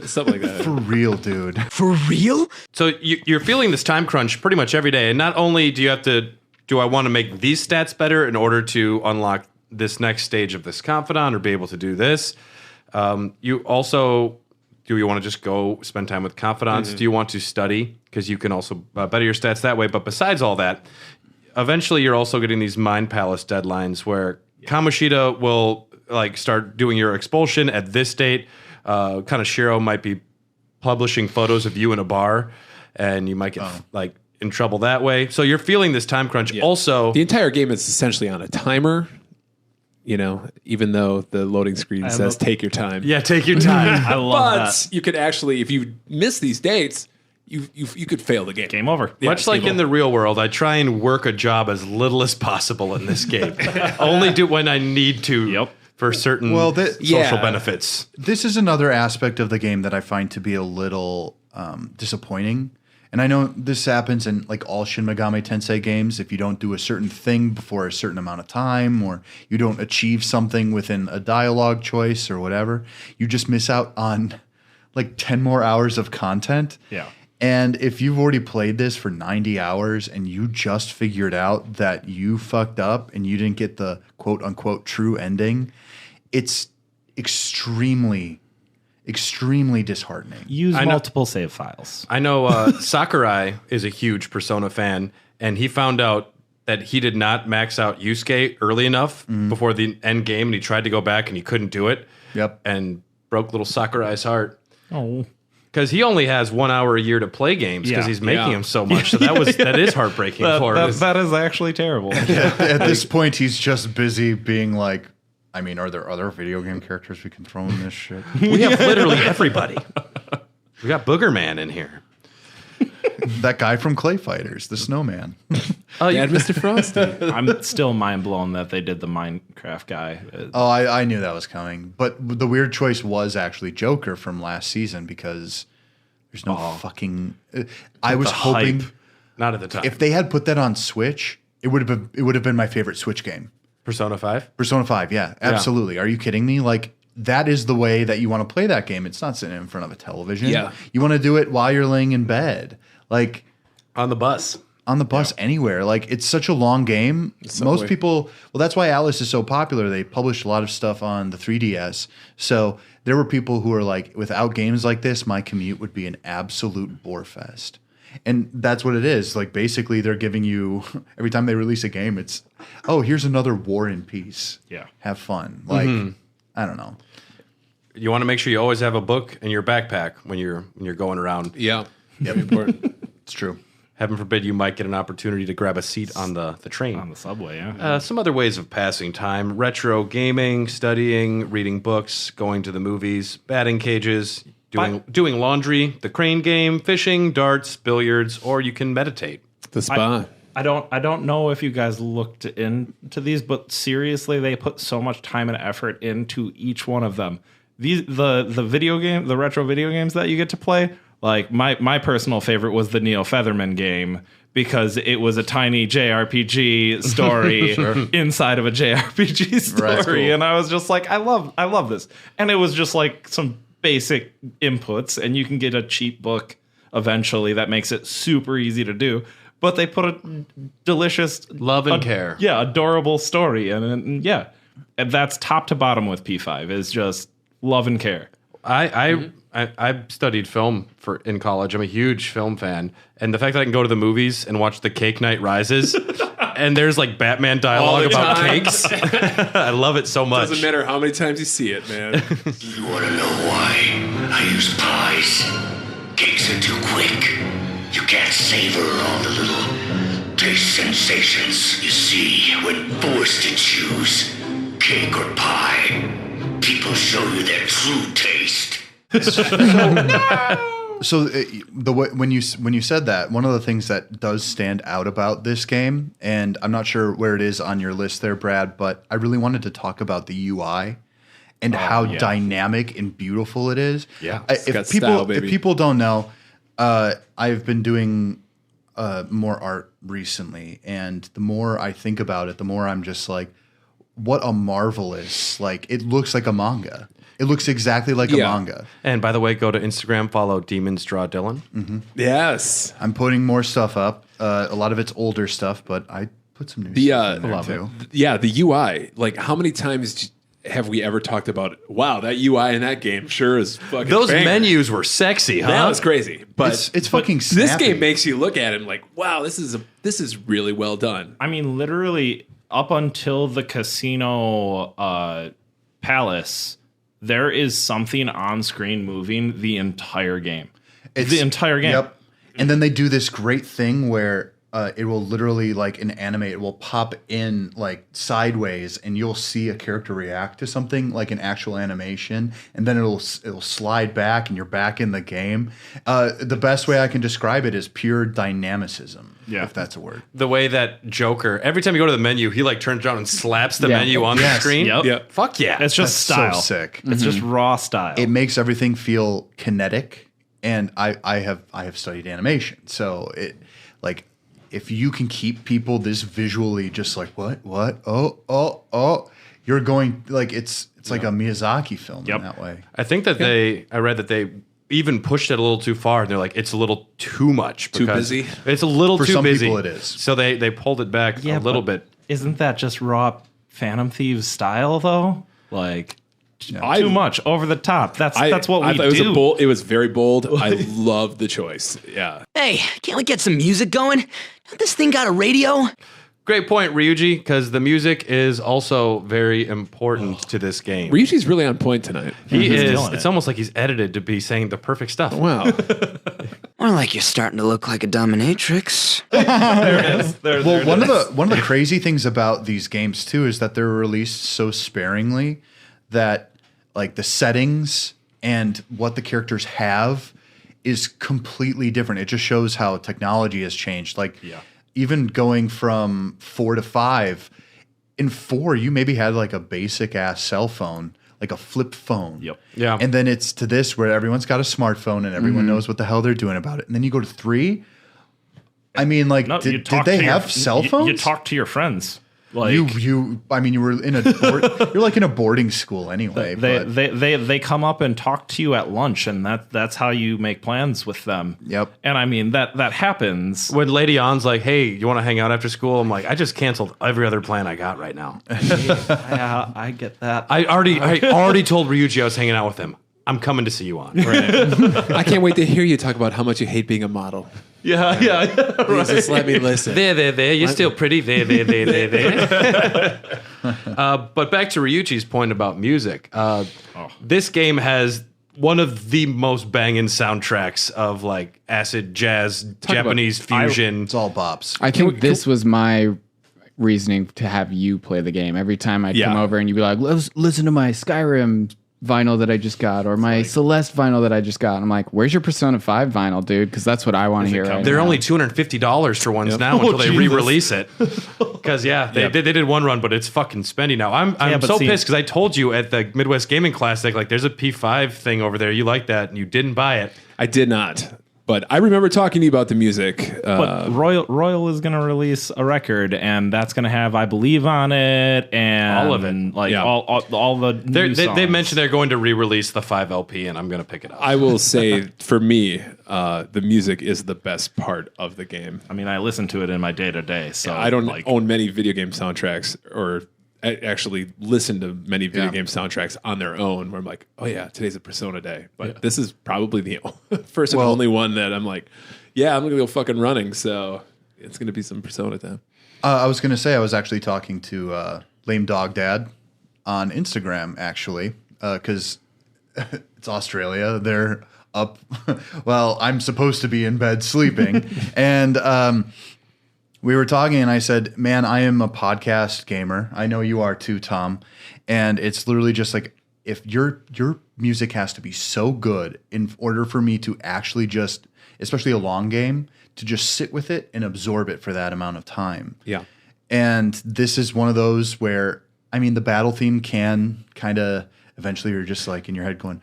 Something like that. for real, dude." For real? So you're feeling this time crunch pretty much every day, and not only do you have to, do I want to make these stats better in order to unlock this next stage of this confidant or be able to do this? You also, do you want to just go spend time with confidants? Do you want to study? Because you can also better your stats that way. But besides all that, eventually you're also getting these Mind Palace deadlines where Kamoshida will like start doing your expulsion at this date. Kaneshiro might be publishing photos of you in a bar, and you might get like in trouble that way. So you're feeling this time crunch. Also, The entire game is essentially on a timer, you know, even though the loading screen says take your time. yeah, take your time. I love But that. you could actually, if you miss these dates, you could fail the game. Game over. Yeah, Much like in the real world, I try and work a job as little as possible in this game. Only do it when I need to for certain social benefits. This is another aspect of the game that I find to be a little disappointing. And I know this happens in like all Shin Megami Tensei games. If you don't do a certain thing before a certain amount of time, or you don't achieve something within a dialogue choice or whatever, you just miss out on like 10 more hours of content. Yeah. And if you've already played this for 90 hours and you just figured out that you fucked up and you didn't get the quote unquote true ending, it's extremely disheartening. Use multiple save files. I know Sakurai is a huge Persona fan, and he found out that he did not max out Yusuke early enough before the end game, and he tried to go back and he couldn't do it. Yep. And broke little Sakurai's heart. Oh. Because he only has 1 hour a year to play games because he's making them so much. So that is heartbreaking for him. That is actually terrible. At this point, he's just busy being like, I mean, are there other video game characters we can throw in this shit? We have literally everybody. We got Booger Man in here. That guy from Clay Fighters, the snowman. Dad, Mr. Frosty. I'm still mind blown that they did the Minecraft guy. Oh, I knew that was coming. But the weird choice was actually Joker from last season because there's no fucking... I was hoping... Hype. Not at the time. If they had put that on Switch, it would have been my favorite Switch game. Persona 5? Persona 5, yeah, absolutely. Are you kidding me? Like, that is the way that you want to play that game. It's not sitting in front of a television. Yeah. You want to do it while you're laying in bed. Like, On the bus. on the bus, anywhere. Like, it's such a long game. Most people, well, that's why Atlas is so popular. They published a lot of stuff on the 3DS. So there were people who were like, without games like this, my commute would be an absolute bore fest. And that's what it is. Like, basically, they're giving you, every time they release a game, it's, oh, here's another War and Peace. Yeah. Have fun. Like, I don't know. You want to make sure you always have a book in your backpack when you're going around. Yeah. Very important. It's true. Heaven forbid you might get an opportunity to grab a seat on the train. On the subway, yeah. Some other ways of passing time: retro gaming, studying, reading books, going to the movies, batting cages, doing laundry, the crane game, fishing, darts, billiards, or you can meditate. The spa. I don't know if you guys looked into these, but seriously, they put so much time and effort into each one of them. The retro video games that you get to play. Like my personal favorite was the Neo Featherman game because it was a tiny JRPG story inside of a JRPG story, Right, cool. and I was just like, I love this, and it was just like some basic inputs, and you can get a cheap book eventually that makes it super easy to do. But they put a delicious Love and care. yeah, adorable story, and and that's top to bottom with P5 is just love and care. I studied film in college. I'm a huge film fan, and the fact that I can go to the movies and watch The Cake Night Rises, and there's like Batman dialogue the about time. cakes. I love it so much. Doesn't matter how many times you see it, man. You want to know why I use pies? Cakes are too quick. You can't savor all the little taste sensations you see when forced to choose cake or pie. People show you their true taste. So the way, when you said that, one of the things that does stand out about this game, and I'm not sure where it is on your list there, Brad, but I really wanted to talk about the UI and how dynamic and beautiful it is. Yeah, got style, baby. If people don't know, I've been doing more art recently, and the more I think about it, the more I'm just like, what a marvelous, like, it looks like a manga. It looks exactly like a manga. And by the way, go to Instagram, follow Demons Draw Dylan. Yes. I'm putting more stuff up. A lot of it's older stuff, but I put some new stuff in there too. Yeah, the UI. Like, how many times have we ever talked about, wow, that UI in that game sure is fucking Those banger. menus were sexy, huh? That was crazy. But It's fucking snappy. this game makes you look at it and like, wow, this is really well done. I mean, literally up until the casino palace, there is something on screen moving the entire game. The entire game. Yep. And then they do this great thing where it will literally, like, in anime, it will pop in, like, sideways, and you'll see a character react to something like an actual animation, and then it'll slide back, and you're back in the game. The best way I can describe it is pure dynamicism, if that's a word. The way that Joker, every time you go to the menu, he like turns around and slaps the menu on the screen. Yep. Fuck yeah. It's just That's style. so sick. It's just raw style. It makes everything feel kinetic, and I have studied animation, so it, like, if you can keep people this visually just like what oh, you're going, like, it's like a Miyazaki film in that way. I think that I read that they even pushed it a little too far, and they're like, it's a little too much. Too because busy? It's a little For too some busy. people it is. So they pulled it back a little bit. Isn't that just raw Phantom Thieves style though? Like I- too much, over the top. That's what we thought it was do. It was very bold. I love the choice. Yeah. Hey, can't we get some music going? This thing got a radio? Great point, Ryuji, because the music is also very important to this game. Ryuji's really on point tonight. He is. killing It's it. almost like he's edited to be saying the perfect stuff. Wow. More like you're starting to look like a dominatrix. Well, one of the crazy things about these games too is that they're released so sparingly that, like, the settings and what the characters have is completely different. It just shows how technology has changed. Like, even going from 4 to 5, in 4 you maybe had like a basic ass cell phone, like a flip phone. Yep. Yeah. And then it's to this where everyone's got a smartphone and everyone knows what the hell they're doing about it. And then you go to 3. I mean, like, No, you did talk they to your- have cell phones? You talk to your friends. Like You I mean, you were in you're like in a boarding school anyway. but they come up and talk to you at lunch, and that's how you make plans with them. Yep. And I mean that happens. When Lady On's like, hey, you want to hang out after school? I'm like, I just canceled every other plan I got right now. Yeah, I get that. I already told Ryuji I was hanging out with him. I'm coming to see you on. I can't wait to hear you talk about how much you hate being a model. Yeah. Just let me listen. There. You're still pretty. There. But back to Ryuji's point about music. This game has one of the most banging soundtracks of, like, acid jazz, Japanese fusion. it's all bops. I think this was my reasoning to have you play the game. Every time I'd come over and you'd be like, let's listen to my Skyrim vinyl that I just got, or my Celeste vinyl that I just got. And I'm like, where's your Persona 5 vinyl, dude? Because that's what I want to hear right They're now. only $250 for ones now until they re-release it. Because they did one run, but it's fucking spendy now. I'm but so see- pissed because I told you at the Midwest Gaming Classic, like, there's a P5 thing over there. You like that, and you didn't buy it. I did not. But I remember talking to you about the music. But Royal is going to release a record, and that's going to have "I Believe" on it, and All of it. like Yeah. all the new They songs. mentioned they're going to re-release the 5 LP, and I'm going to pick it up. I will say, for me, the music is the best part of the game. I mean, I listen to it in my day to day, so I don't like, own many video game soundtracks or actually listen to many video game soundtracks on their own where I'm like, oh yeah, today's a Persona day. But this is probably the first and only one that I'm like, yeah, I'm going to go fucking running. So it's going to be some Persona time. I was going to say I was actually talking to Lame Dog Dad on Instagram, actually, because it's Australia. They're up. Well, I'm supposed to be in bed sleeping. And we were talking, and I said, man, I am a podcast gamer. I know you are too, Tom. And it's literally just like, if your music has to be so good in order for me to actually just, especially a long game, to just sit with it and absorb it for that amount of time. Yeah. And this is one of those where, I mean, the battle theme can kind of eventually you're just like in your head going,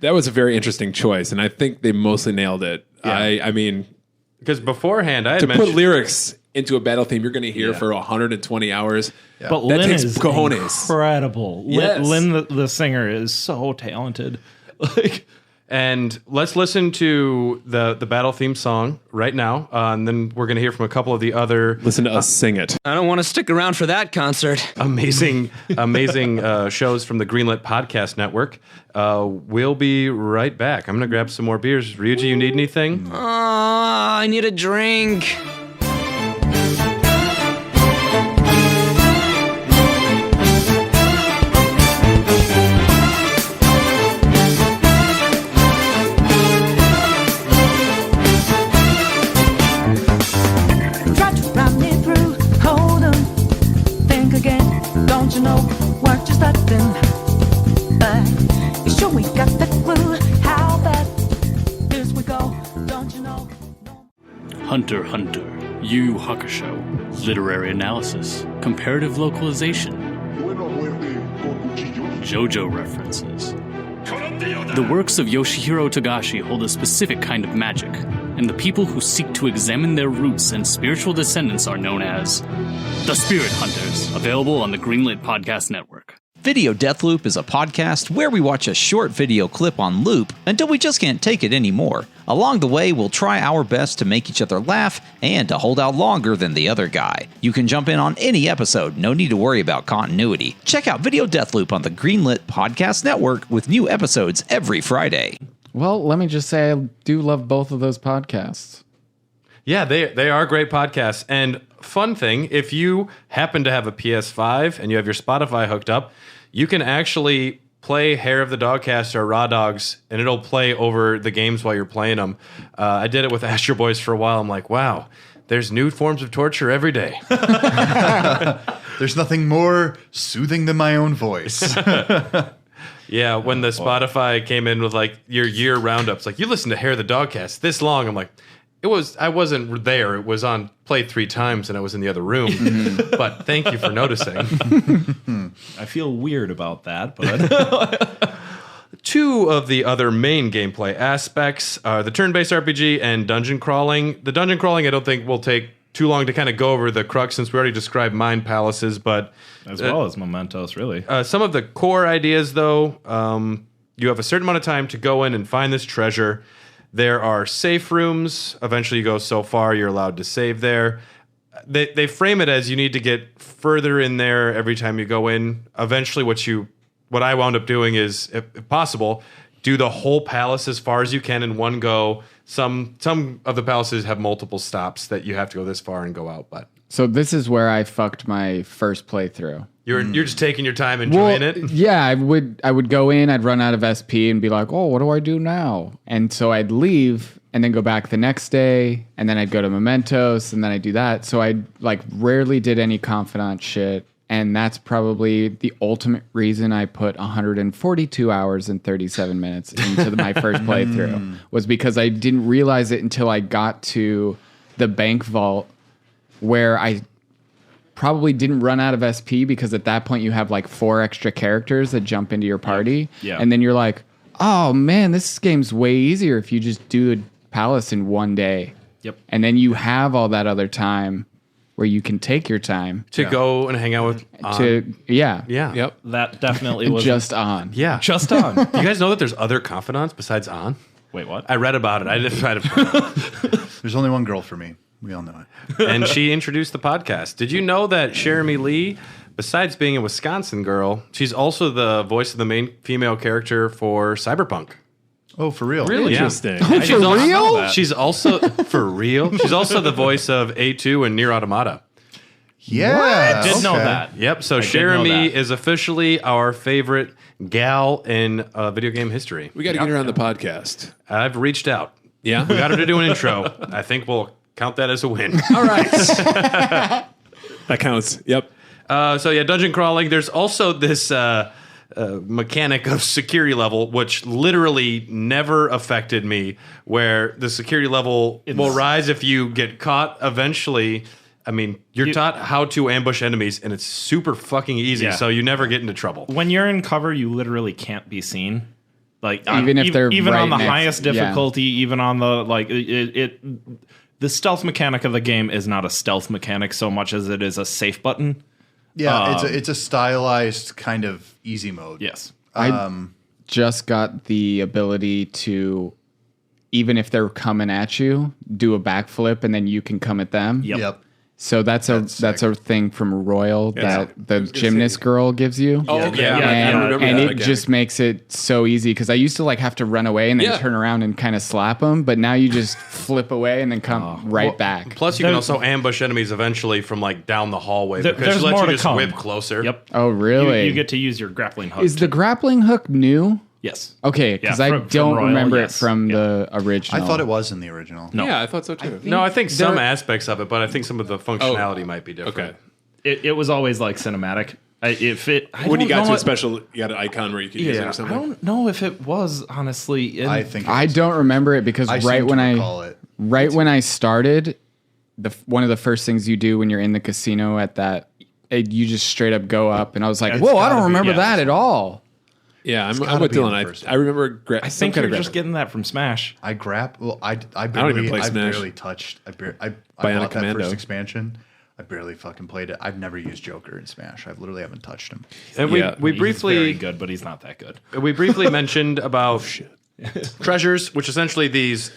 That was a very interesting choice, and I think they mostly nailed it. Yeah. I mean, Because beforehand, I had to mentioned... put lyrics into a battle theme you're going to hear for 120 hours. But That Lynn takes is cojones. incredible. Yes. Lynn, the singer, is so talented. Like, And let's listen to the battle theme song right now, and then we're going to hear from a couple of the other Listen to us sing it. I don't want to stick around for that concert. amazing shows from the Greenlit Podcast Network. We'll be right back. I'm going to grab some more beers. Ryuji, you need anything? I need a drink. Try to run me through, hold 'em, think again. Don't you know what you're starting? But you sure we got the clue. How bad is we go? Don't you know? Hunter x Hunter, Yu Yu Hakusho, literary analysis, comparative localization, JoJo references. The works of Yoshihiro Togashi hold a specific kind of magic, and the people who seek to examine their roots and spiritual descendants are known as the Spirit Hunters, available on the Greenlit Podcast Network. Video Deathloop is a podcast where we watch a short video clip on loop until we just can't take it anymore. Along the way, we'll try our best to make each other laugh and to hold out longer than the other guy. You can jump in on any episode, no need to worry about continuity. Check out Video Deathloop on the Greenlit Podcast Network with new episodes every Friday. Well, let me just say I do love both of those podcasts. Yeah, they are great podcasts. And fun thing, if you happen to have a PS5 and you have your Spotify hooked up, you can actually play Hair of the Dogcast or Raw Dogs, and it'll play over the games while you're playing them. I did it with Astro Boys for a while. I'm like, wow, there's new forms of torture every day. There's nothing more soothing than my own voice. Yeah, when the Spotify came in with like your year roundups, like you listen to Hair of the Dogcast this long, I'm like, I wasn't there. It was on played 3 times and I was in the other room. But thank you for noticing. I feel weird about that, but 2 of the other main gameplay aspects are the turn-based RPG and dungeon crawling. The dungeon crawling I don't think will take too long to kind of go over the crux since we already described mind palaces, but as well as mementos, really. Some of the core ideas, though, you have a certain amount of time to go in and find this treasure. There are safe rooms. Eventually, you go so far, you're allowed to save there. They frame it as you need to get further in there every time you go in. Eventually, what I wound up doing is, if possible, do the whole palace as far as you can in one go. Some of the palaces have multiple stops that you have to go this far and go out, but... So this is where I fucked my first playthrough. You're just taking your time enjoying it? Yeah, I would go in, I'd run out of SP and be like, oh, what do I do now? And so I'd leave and then go back the next day, and then I'd go to Mementos, and then I'd do that. So I rarely did any confidant shit, and that's probably the ultimate reason I put 142 hours and 37 minutes into my first playthrough, was because I didn't realize it until I got to the bank vault, where I probably didn't run out of SP, because at that point you have 4 extra characters that jump into your party. Yeah. And then you're like, oh man, this game's way easier if you just do a palace in one day. Yep. And then you have all that other time where you can take your time to go and hang out with... Yeah. Yep. That definitely was... Just on. Yeah. Just on. Do you guys know that there's other confidants besides on? Wait, what? I read about it. I didn't try to... There's only one girl for me. We all know it. And she introduced the podcast. Did you know that Jeremy Lee, besides being a Wisconsin girl, she's also the voice of the main female character for Cyberpunk? Oh, for real? Really? Interesting. Oh, for real? that. She's also... For real? She's also the voice of A2 and Nier Automata. Yeah. I did know that. Yep. So did know Jeremy that. is officially our favorite gal in video game history. We got to get her on the podcast. I've reached out. Yeah. We got her to do an intro. I think we'll count that as a win. All right. That counts. Yep. So yeah, dungeon crawling. There's also this mechanic of security level, which literally never affected me, where the security level will rise if you get caught eventually. I mean, you're taught how to ambush enemies, and it's super fucking easy, so you never get into trouble. When you're in cover, you literally can't be seen. Like Even if they're even right on the next- highest difficulty, even on the the stealth mechanic of the game is not a stealth mechanic so much as it is a safe button. Yeah, it's a stylized kind of easy mode. Yes. I just got the ability to, even if they're coming at you, do a backflip and then you can come at them. Yep. So that's a thing from Royal that the gymnast girl gives you. Oh, okay. Yeah, and I remember and that it just makes it so easy because I used to like have to run away and then turn around and kind of slap them, but now you just flip away and then come back. Plus, you can also ambush enemies eventually from like down the hallway because there's it lets more you to just come. whip closer. Yep. Oh, really? You get to use your grappling hook. Is the grappling hook new? Yes. Okay, because Yeah, I from don't Royal, remember yes. it from the original. I thought it was in the original. No. Yeah, I thought so too. No, I think some There- aspects of it, but I think some of the functionality might be different. Okay. It was always like cinematic. When you got to a special, you got an icon where you could use it or I something. don't know if it was honestly. I think I don't remember it because I right seem when to I recall it. when I started, one of the first things you do when you're in the casino at that, you just straight up go up, and I was like, It's whoa, I gotta don't be, remember yeah. that at all. Yeah, I'm gotta with be in the Dylan. first I remember. I think you're just getting that from Smash. I even barely, play I Smash. barely touched. I Bionic bought that Commando. first expansion. I barely fucking played it. I've never used Joker in Smash. I literally haven't touched him. And Yeah. we He's briefly very good, but he's not that good. We briefly mentioned about treasures, which essentially these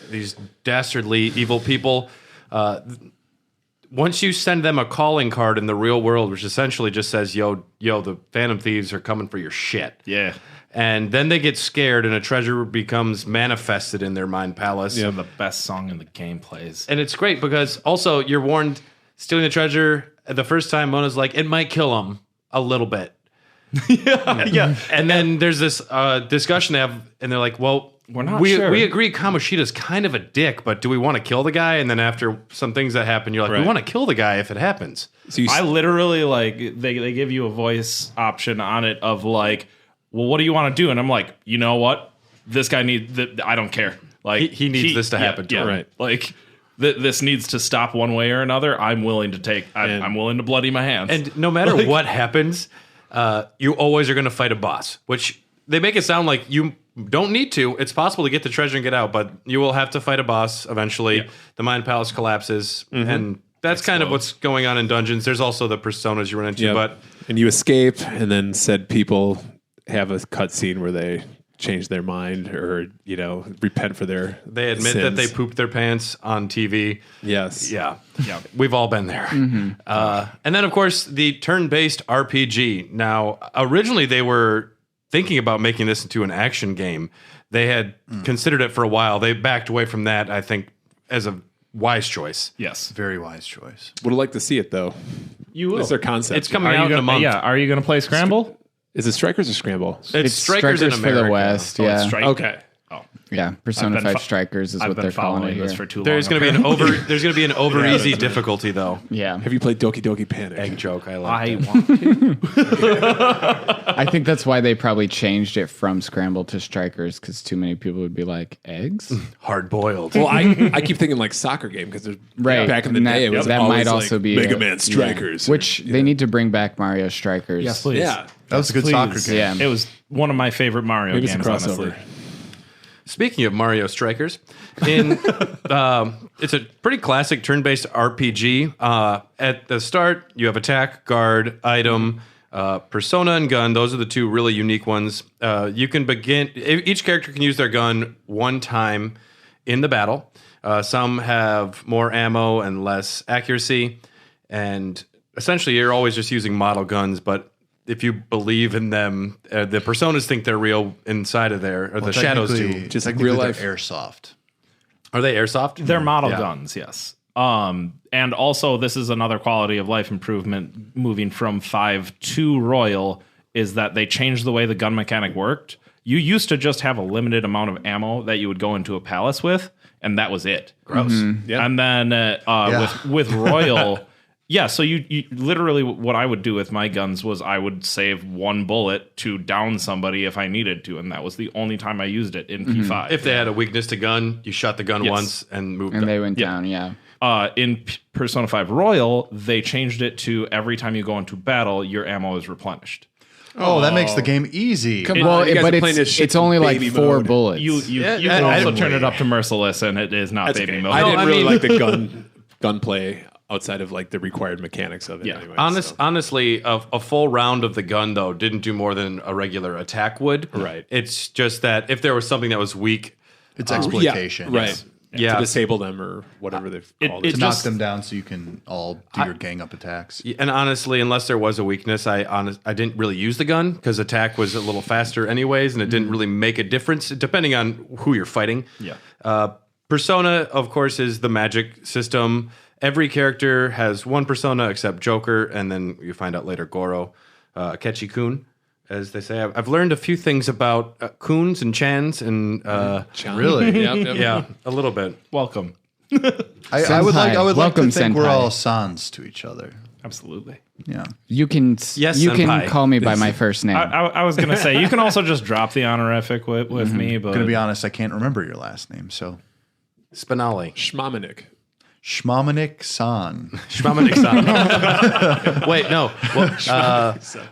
dastardly evil people. Once you send them a calling card in the real world, which essentially just says, "Yo, the Phantom Thieves are coming for your shit." Yeah. And then they get scared, and a treasure becomes manifested in their mind palace. So the best song in the game plays. And it's great because also you're warned stealing the treasure the first time. Mona's like, it might kill him a little bit. Yeah. And then there's this discussion they have, and they're like, well, We're not we sure. we agree Kamoshida's kind of a dick, but do we want to kill the guy? And then after some things that happen, you're like, we Right. want to kill the guy if it happens. So you, I literally like they give you a voice option on it of like, well, what do you want to do? And I'm like, you know what? This guy needs. I don't care. Like He needs this to happen to him. Right. Like this needs to stop one way or another. I'm willing to take. I'm willing to bloody my hands. And no matter what happens, you always are going to fight a boss, which they make it sound like you don't need to. It's possible to get the treasure and get out, but you will have to fight a boss eventually. Yeah. The Mind Palace collapses, and that's kind of what's going on in dungeons. There's also the personas you run into, but and you escape, and then said people have a cutscene where they change their mind or repent for their. they admit sins. that they pooped their pants on TV. Yes. Yeah, we've all been there. And then, of course, the turn-based RPG. Now, originally they were thinking about making this into an action game. They had considered it for a while. They backed away from that, I think, as a wise choice. yes, Very wise choice. Would like to see it though. you will. What's their concept? It's coming Are out you in a gonna? month. Yeah. Are you going to play Scramble? Is it Strikers or Scramble? It's Strikers in for America. the West. Oh, it's Yeah, Strike? Okay. Oh, yeah. Persona I've been 5 Strikers is I've what been they're calling it following here. this for too long. There's going to be an There's going to be an over easy difficulty though. Yeah, Have you played Doki Doki Panic? Egg joke. I like. I that. want to. I think that's why they probably changed it from Scramble to Strikers because too many people would be like eggs. Hard boiled. Well, I keep thinking like soccer game because Right. back in the And day it was that always might also like be Mega a- Man Strikers, yeah. Which they need to bring back Mario Strikers. Yes, please. Yeah. That was a good Please. soccer game. Yeah. It was one of my favorite Mario Maybe games. some crossover. Honestly. Speaking of Mario Strikers, it's a pretty classic turn-based RPG. At the start, you have attack, guard, item, persona, and gun. Those are the two really unique ones. You can begin. Each character can use their gun one time in the battle. Some have more ammo and less accuracy, and essentially, you're always just using model guns, but if you believe in them, the personas think they're real inside of there, or the shadows do. Just technically real they're life. airsoft. Are they airsoft? They're model Yeah. guns, yes. And also, this is another quality of life improvement moving from 5 to Royal is that they changed the way the gun mechanic worked. You used to just have a limited amount of ammo that you would go into a palace with, and that was it. Gross. Yeah. And then with Royal, yeah, so you literally what I would do with my guns was I would save one bullet to down somebody if I needed to, and that was the only time I used it in P5. If they had a weakness to gun, you shot the gun Yes. once and moved And on. they went down, yeah. In Persona 5 Royal, they changed it to every time you go into battle, your ammo is replenished. Oh, that makes the game easy. Come Well, on, you guys but are playing this shit it's only in like baby 4 mode. bullets. You can also turn it up to merciless, and it is not That's baby okay. mode. I didn't I really mean- like the gunplay outside of like the required mechanics of it. Yeah. Anyway, so. Honestly, a full round of the gun though didn't do more than a regular attack would. Right. It's just that if there was something that was weak, It's exploitation. Yeah, right. Yeah. To disable them or whatever they've called it it. To just- knock them down so you can all do your gang up attacks. and honestly, unless there was a weakness, I didn't really use the gun because attack was a little faster anyways, and it didn't really make a difference depending on who you're fighting. Yeah. Persona, of course, is the magic system. Every character has one persona except Joker, and then you find out later Goro, Akechi-kun, as they say. I've learned a few things about Kuns and Chans, and Really? yeah, a little bit. Welcome. I would like Welcome, to think we're senpai. all sans to each other. Absolutely. Yeah. You can Yes, you can senpai. call me by my first name. I was gonna say you can also just drop the honorific with me, but I'm gonna be honest, I can't remember your last name, so Spinali. Schmamanik. Schmamanik San. Schmamanik-san. Wait, no.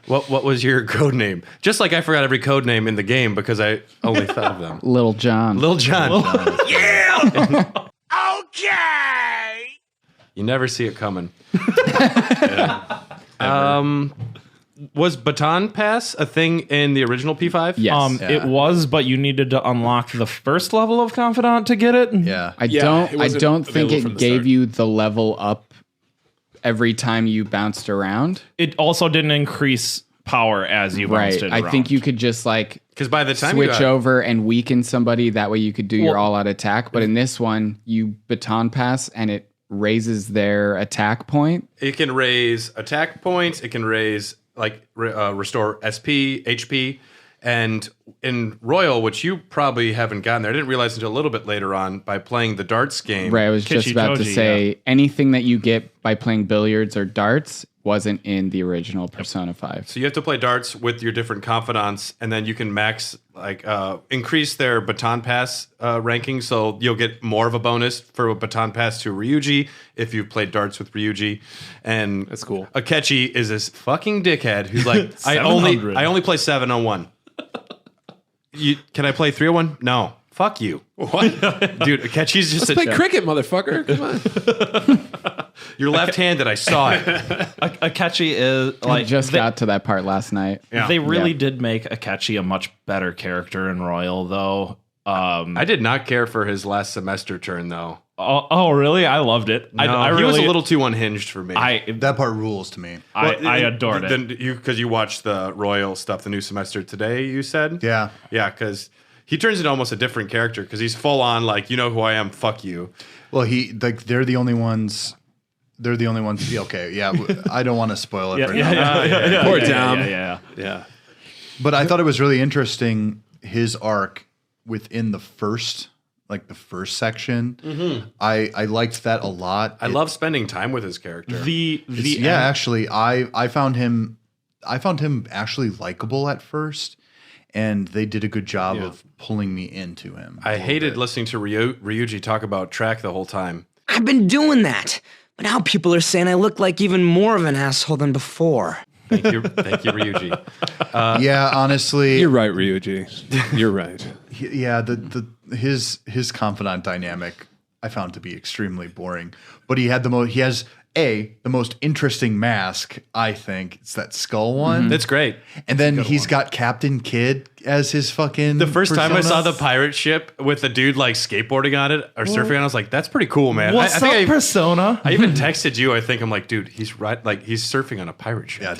What was your code name? Just like I forgot every code name in the game because I only thought of them. Little John. Lil John. Okay! You never see it coming. Was Baton Pass a thing in the original P5? Yes. It was, but you needed to unlock the first level of Confidant to get it. Yeah. I Yeah, don't it I wasn't don't think available from it the gave start. you the level up every time you bounced around. It also didn't increase power as you bounced Right. it I around. think you could just like Because by the time you switch got, over and weaken somebody. That way you could do your Well- all out attack. But in this one, you baton pass and it raises their attack point. it can raise attack points. It can raise restore SP, HP, and in Royal, which you probably haven't gotten there. I didn't realize until a little bit later on by playing the darts game. Right. I was just about to Kichijoji, say anything that you get by playing billiards or darts wasn't in the original Persona 5. So you have to play darts with your different confidants, and then you can increase their baton pass ranking. So you'll get more of a bonus for a baton pass to Ryuji if you played darts with Ryuji. And That's cool. Akechi is this fucking dickhead who's like, I 700. only play 701. Can I play 301? No. Fuck you. What? Dude, Akechi's just Let's play cricket, motherfucker. Come on. You're left-handed. I saw it. Akechi is I like just got to that part last night. They really Yeah. did make Akechi a much better character in Royal, though. I did not care for his last semester turn, though. Oh, really? I loved it. No, I he really, was a little too unhinged for me. That part rules to me. I adored it. Then because you watched the Royal stuff, the new semester today, you said? Yeah. Yeah, because he turns into almost a different character because he's full on like, you know who I am, fuck you. Well, they're the only ones. They're the only ones. Yeah, okay, yeah. I don't want to spoil it for you. Poor Dom. Yeah. But I thought it was really interesting his arc within the first section. Mm-hmm. I liked that a lot. I love spending time with his character. Actually, I found him actually likable at first, and they did a good job of pulling me into him. I hated listening to Ryuji talk about track the whole time. I've been doing that, but now people are saying I look like even more of an asshole than before. Thank you, Ryuji. Yeah, honestly, You're right, Ryuji. You're right. yeah, his confidant dynamic I found to be extremely boring. But he has the most interesting mask, I think. It's that skull one. That's great. And then he's got Captain Kidd as his fucking The first time I persona. saw the pirate ship with the dude like skateboarding on it or surfing on it, I was like, that's pretty cool, man. What's I think up, Persona? I even texted you. I think I'm like, dude, he's right. Like he's surfing on a pirate ship.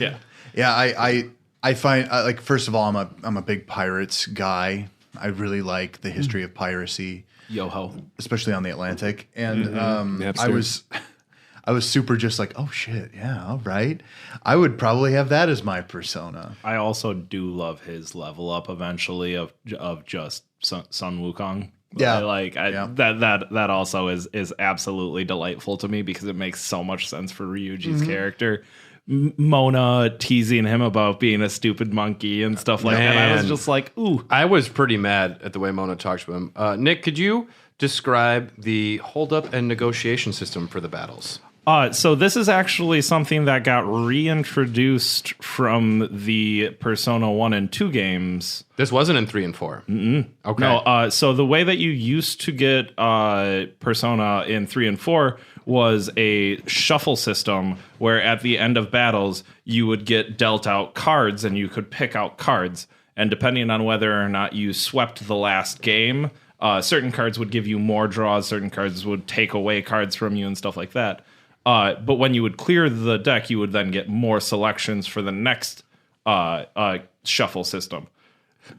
I find like first of all, I'm a big pirates guy. I really like the history of piracy, Yo-ho. especially on the Atlantic. And Napster. I was super just like, oh shit, yeah, all right. I would probably have that as my persona. I also do love his level up eventually of just Sun Wukong. Yeah. That also is absolutely delightful to me because it makes so much sense for Ryuji's character. Mona teasing him about being a stupid monkey and stuff like that. I was just like, ooh. I was pretty mad at the way Mona talks to him. Nick, could you describe the hold up and negotiation system for the battles? So this is actually something that got reintroduced from the Persona 1 and 2 games. This wasn't in 3 and 4. Okay. No, so the way that you used to get Persona in 3 and 4 was a shuffle system where at the end of battles, you would get dealt out cards and you could pick out cards. And depending on whether or not you swept the last game, certain cards would give you more draws, certain cards would take away cards from you and stuff like that. But when you would clear the deck, you would then get more selections for the next shuffle system.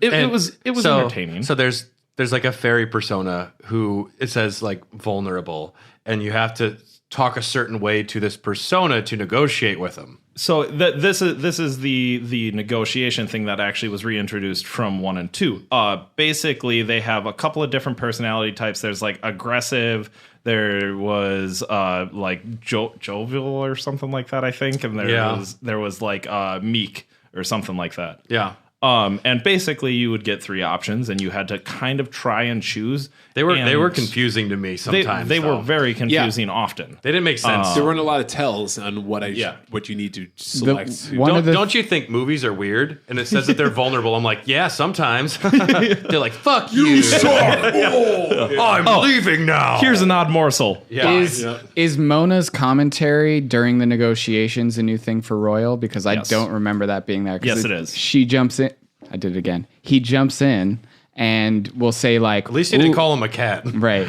It was entertaining. So there's like a fairy persona who it says like vulnerable, and you have to talk a certain way to this persona to negotiate with them. So this is the negotiation thing that actually was reintroduced from 1 and 2. Basically, they have a couple of different personality types. There's like aggressive. There was like jovial or something like that, I think, and there was like meek or something like that. Yeah. And basically, you would get 3 options, and you had to kind of try and choose. They were confusing to me sometimes. They were very confusing often. They didn't make sense. There weren't a lot of tells on what you need to select. Don't you think movies are weird? And it says that they're vulnerable. I'm like, yeah, sometimes. They're like, fuck you. I'm leaving now. Here's an odd morsel. Yeah. Is Mona's commentary during the negotiations a new thing for Royal? Because I don't remember that being there. Yes, it is. She jumps in. I did it again. He jumps in and will say like, at least you didn't call him a cat. Right.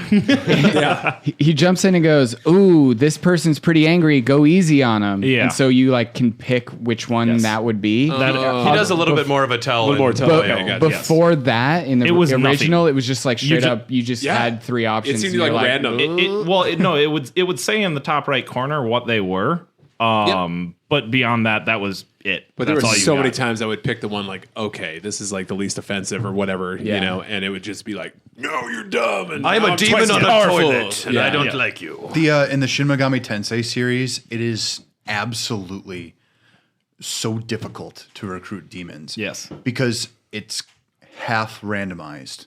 He jumps in and goes, ooh, this person's pretty angry. Go easy on him. Yeah. And so you like can pick which one that would be. He does a little bit more of a tell. Before that, in the original, nothing. it was just like straight up. You just had 3 options. It seemed like random. It would say in the top right corner what they were. But beyond that, that was it. But there were so many times I would pick the one like, okay, this is like the least offensive or whatever, you know, and it would just be like, no, you're dumb. And I'm a demon on a toilet, and I don't like you. In the Shin Megami Tensei series, it is absolutely so difficult to recruit demons. Yes. Because it's half randomized.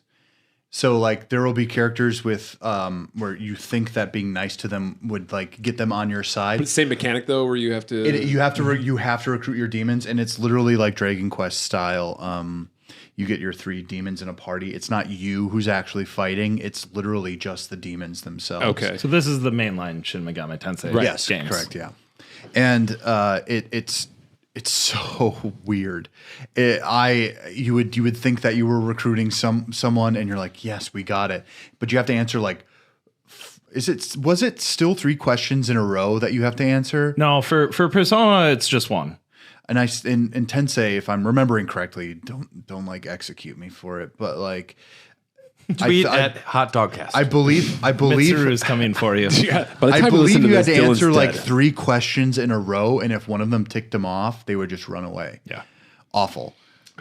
So like there will be characters with where you think that being nice to them would like get them on your side. But same mechanic though, where you have to you have to recruit your demons, and it's literally like Dragon Quest style. You get your 3 demons in a party. It's not you who's actually fighting. It's literally just the demons themselves. Okay. So this is the mainline Shin Megami Tensei Yes, games. correct. Yeah, and it's so weird. You would think that you were recruiting someone, and you're like, yes, we got it, but you have to answer like, was it still 3 questions in a row that you have to answer? No, for Persona, it's just 1. And in Tensei, if I'm remembering correctly, don't like execute me for it, but like. Tweet at Hot Dog Cast. I believe Mitsuru is coming for you. I believe you had to answer like 3 questions in a row, and if one of them ticked them off, they would just run away. Yeah. Awful.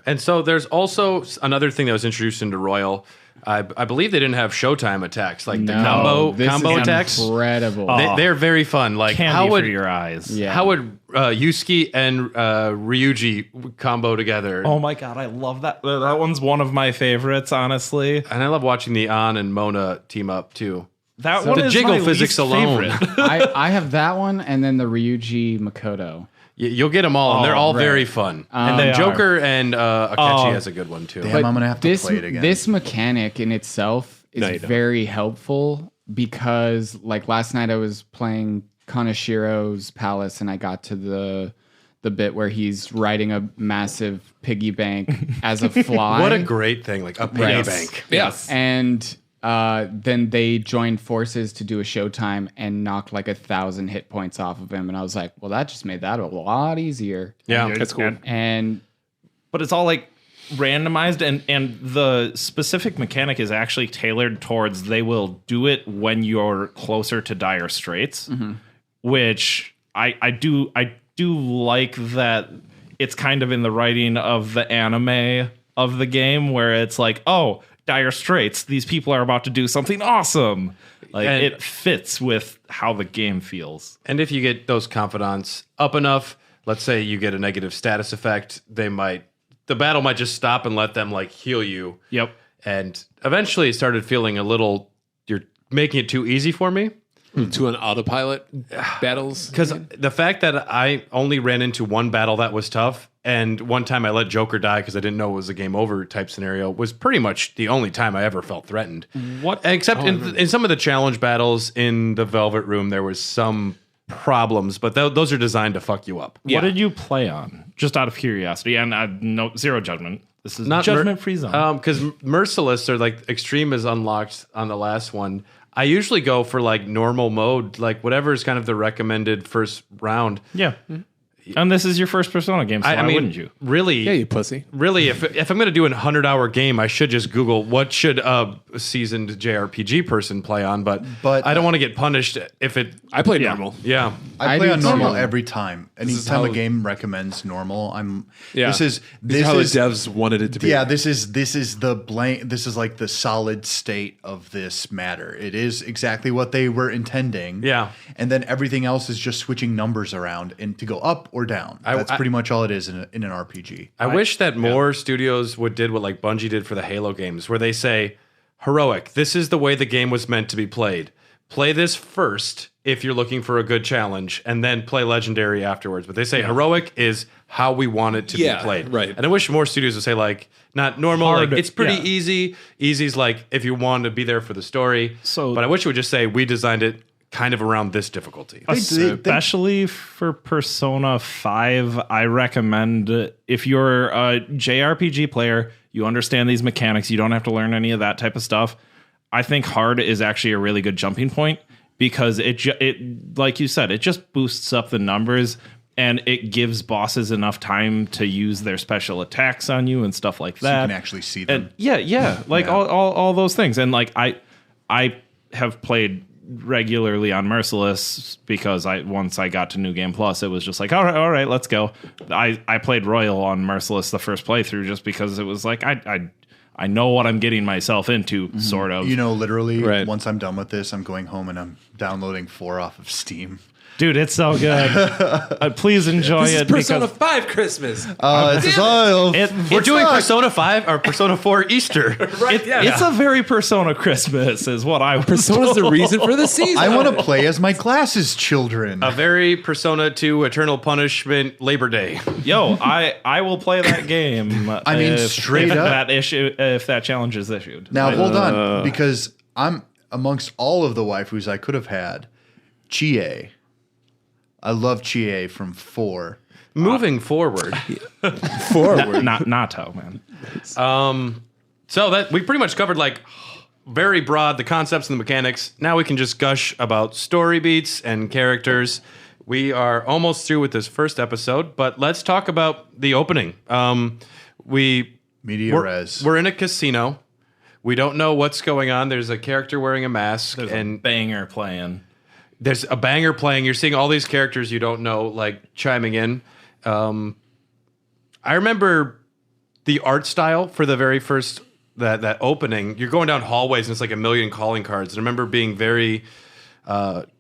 And so there's also another thing that was introduced into Royal. I believe they didn't have Showtime attacks, like the combo attacks. Incredible. They're very fun. Like Candy for your eyes. Yeah. How would Yusuke and Ryuji combo together? Oh my god, I love that. That one's one of my favorites, honestly. And I love watching the An and Mona team up too. That one the is jiggle my physics least alone. favorite. I have that one, and then the Ryuji Makoto. You'll get them all, and they're all right. very fun. And and Joker and Akechi has a good one too. Damn, I'm gonna have to play it again. This mechanic in itself is very helpful because, like last night, I was playing Kanashiro's Palace, and I got to the bit where he's riding a massive piggy bank as a fly. What a great thing! Like a piggy bank. Yes. And then they joined forces to do a showtime and knocked like 1,000 hit points off of him. And I was like, well, that just made that a lot easier. Yeah, that's cool. But it's all like randomized, and the specific mechanic is actually tailored towards they will do it when you're closer to dire straits, which I do like that. It's kind of in the writing of the anime of the game where it's like, oh, dire straits, these people are about to do something awesome. Like, and it fits with how the game feels. And if you get those confidants up enough, let's say you get a negative status effect, the battle might just stop and let them like heal you. Yep. And eventually it started feeling you're making it too easy for me. To an autopilot battles. Because the fact that I only ran into one battle that was tough, and one time I let Joker die because I didn't know it was a game over type scenario, was pretty much the only time I ever felt threatened. What? Except in some of the challenge battles in the Velvet Room, there was some problems, but those are designed to fuck you up. What did you play on? Just out of curiosity, and no zero judgment. This is Not judgment-free zone. Because Merciless or like Extreme is unlocked on the last one. I usually go for like normal mode, like whatever is kind of the recommended first round. Yeah. And this is your first Persona game, so why wouldn't you? Really? Yeah, you pussy. Really, if I'm going to do a 100-hour game, I should just Google what should a seasoned JRPG person play on. But I don't want to get punished if it. I play normal. Yeah, I play do on normal too. every time. Anytime how- a game recommends normal, Yeah. This is how the devs wanted it to be. Yeah, this is the blank. This is like the solid state of this matter. It is exactly what they were intending. Yeah. and then everything else is just switching numbers around and to go up or down. That's pretty much all it is in an RPG. I wish that more studios did what like Bungie did for the Halo games, where they say, "Heroic, this is the way the game was meant to be played. Play this first if you're looking for a good challenge, and then play Legendary afterwards." But they say Heroic is how we want it to be played. Right. And I wish more studios would say like, not normal, Hard, like it's pretty yeah. easy. Easy's like if you want to be there for the story. So- but I wish it would just say we designed it kind of around this difficulty. Especially for Persona 5, I recommend if you're a JRPG player, you understand these mechanics, you don't have to learn any of that type of stuff. I think hard is actually a really good jumping point because it like you said, it just boosts up the numbers and it gives bosses enough time to use their special attacks on you and stuff like that. You can actually see them. And yeah, like all those things. And like I have played regularly on Merciless because once I got to New Game Plus, it was just like all right, let's go. I played Royal on Merciless the first playthrough just because it was like I know what I'm getting myself into, sort of. You know, literally, Right. once I'm done with this, I'm going home and I'm downloading 4 off of Steam. Dude, it's so good. Please enjoy This is it Persona because 5 Christmas. We're doing Persona 5 or Persona 4 Easter. it's a very Persona Christmas, is what I was Persona's the told. reason for the season. I want to play as my class's children. A very Persona 2 Eternal Punishment Labor Day. Yo, I will play that game. I mean, straight up. If that challenge is issued. Now, hold on, because I'm amongst all of the waifus I could have had, Chie. I love Chie from 4. Moving forward. forward. Not Nato, man. So that we pretty much covered like very broad the concepts and the mechanics. Now we can just gush about story beats and characters. We are almost through with this first episode, but let's talk about the opening. Media res. We're in a casino. We don't know what's going on. There's a character wearing a mask There's and a banger playing. there's a banger playing. You're seeing all these characters you don't know like chiming in. I remember the art style for the very first that opening. You're going down hallways and it's like a million calling cards. And I remember being very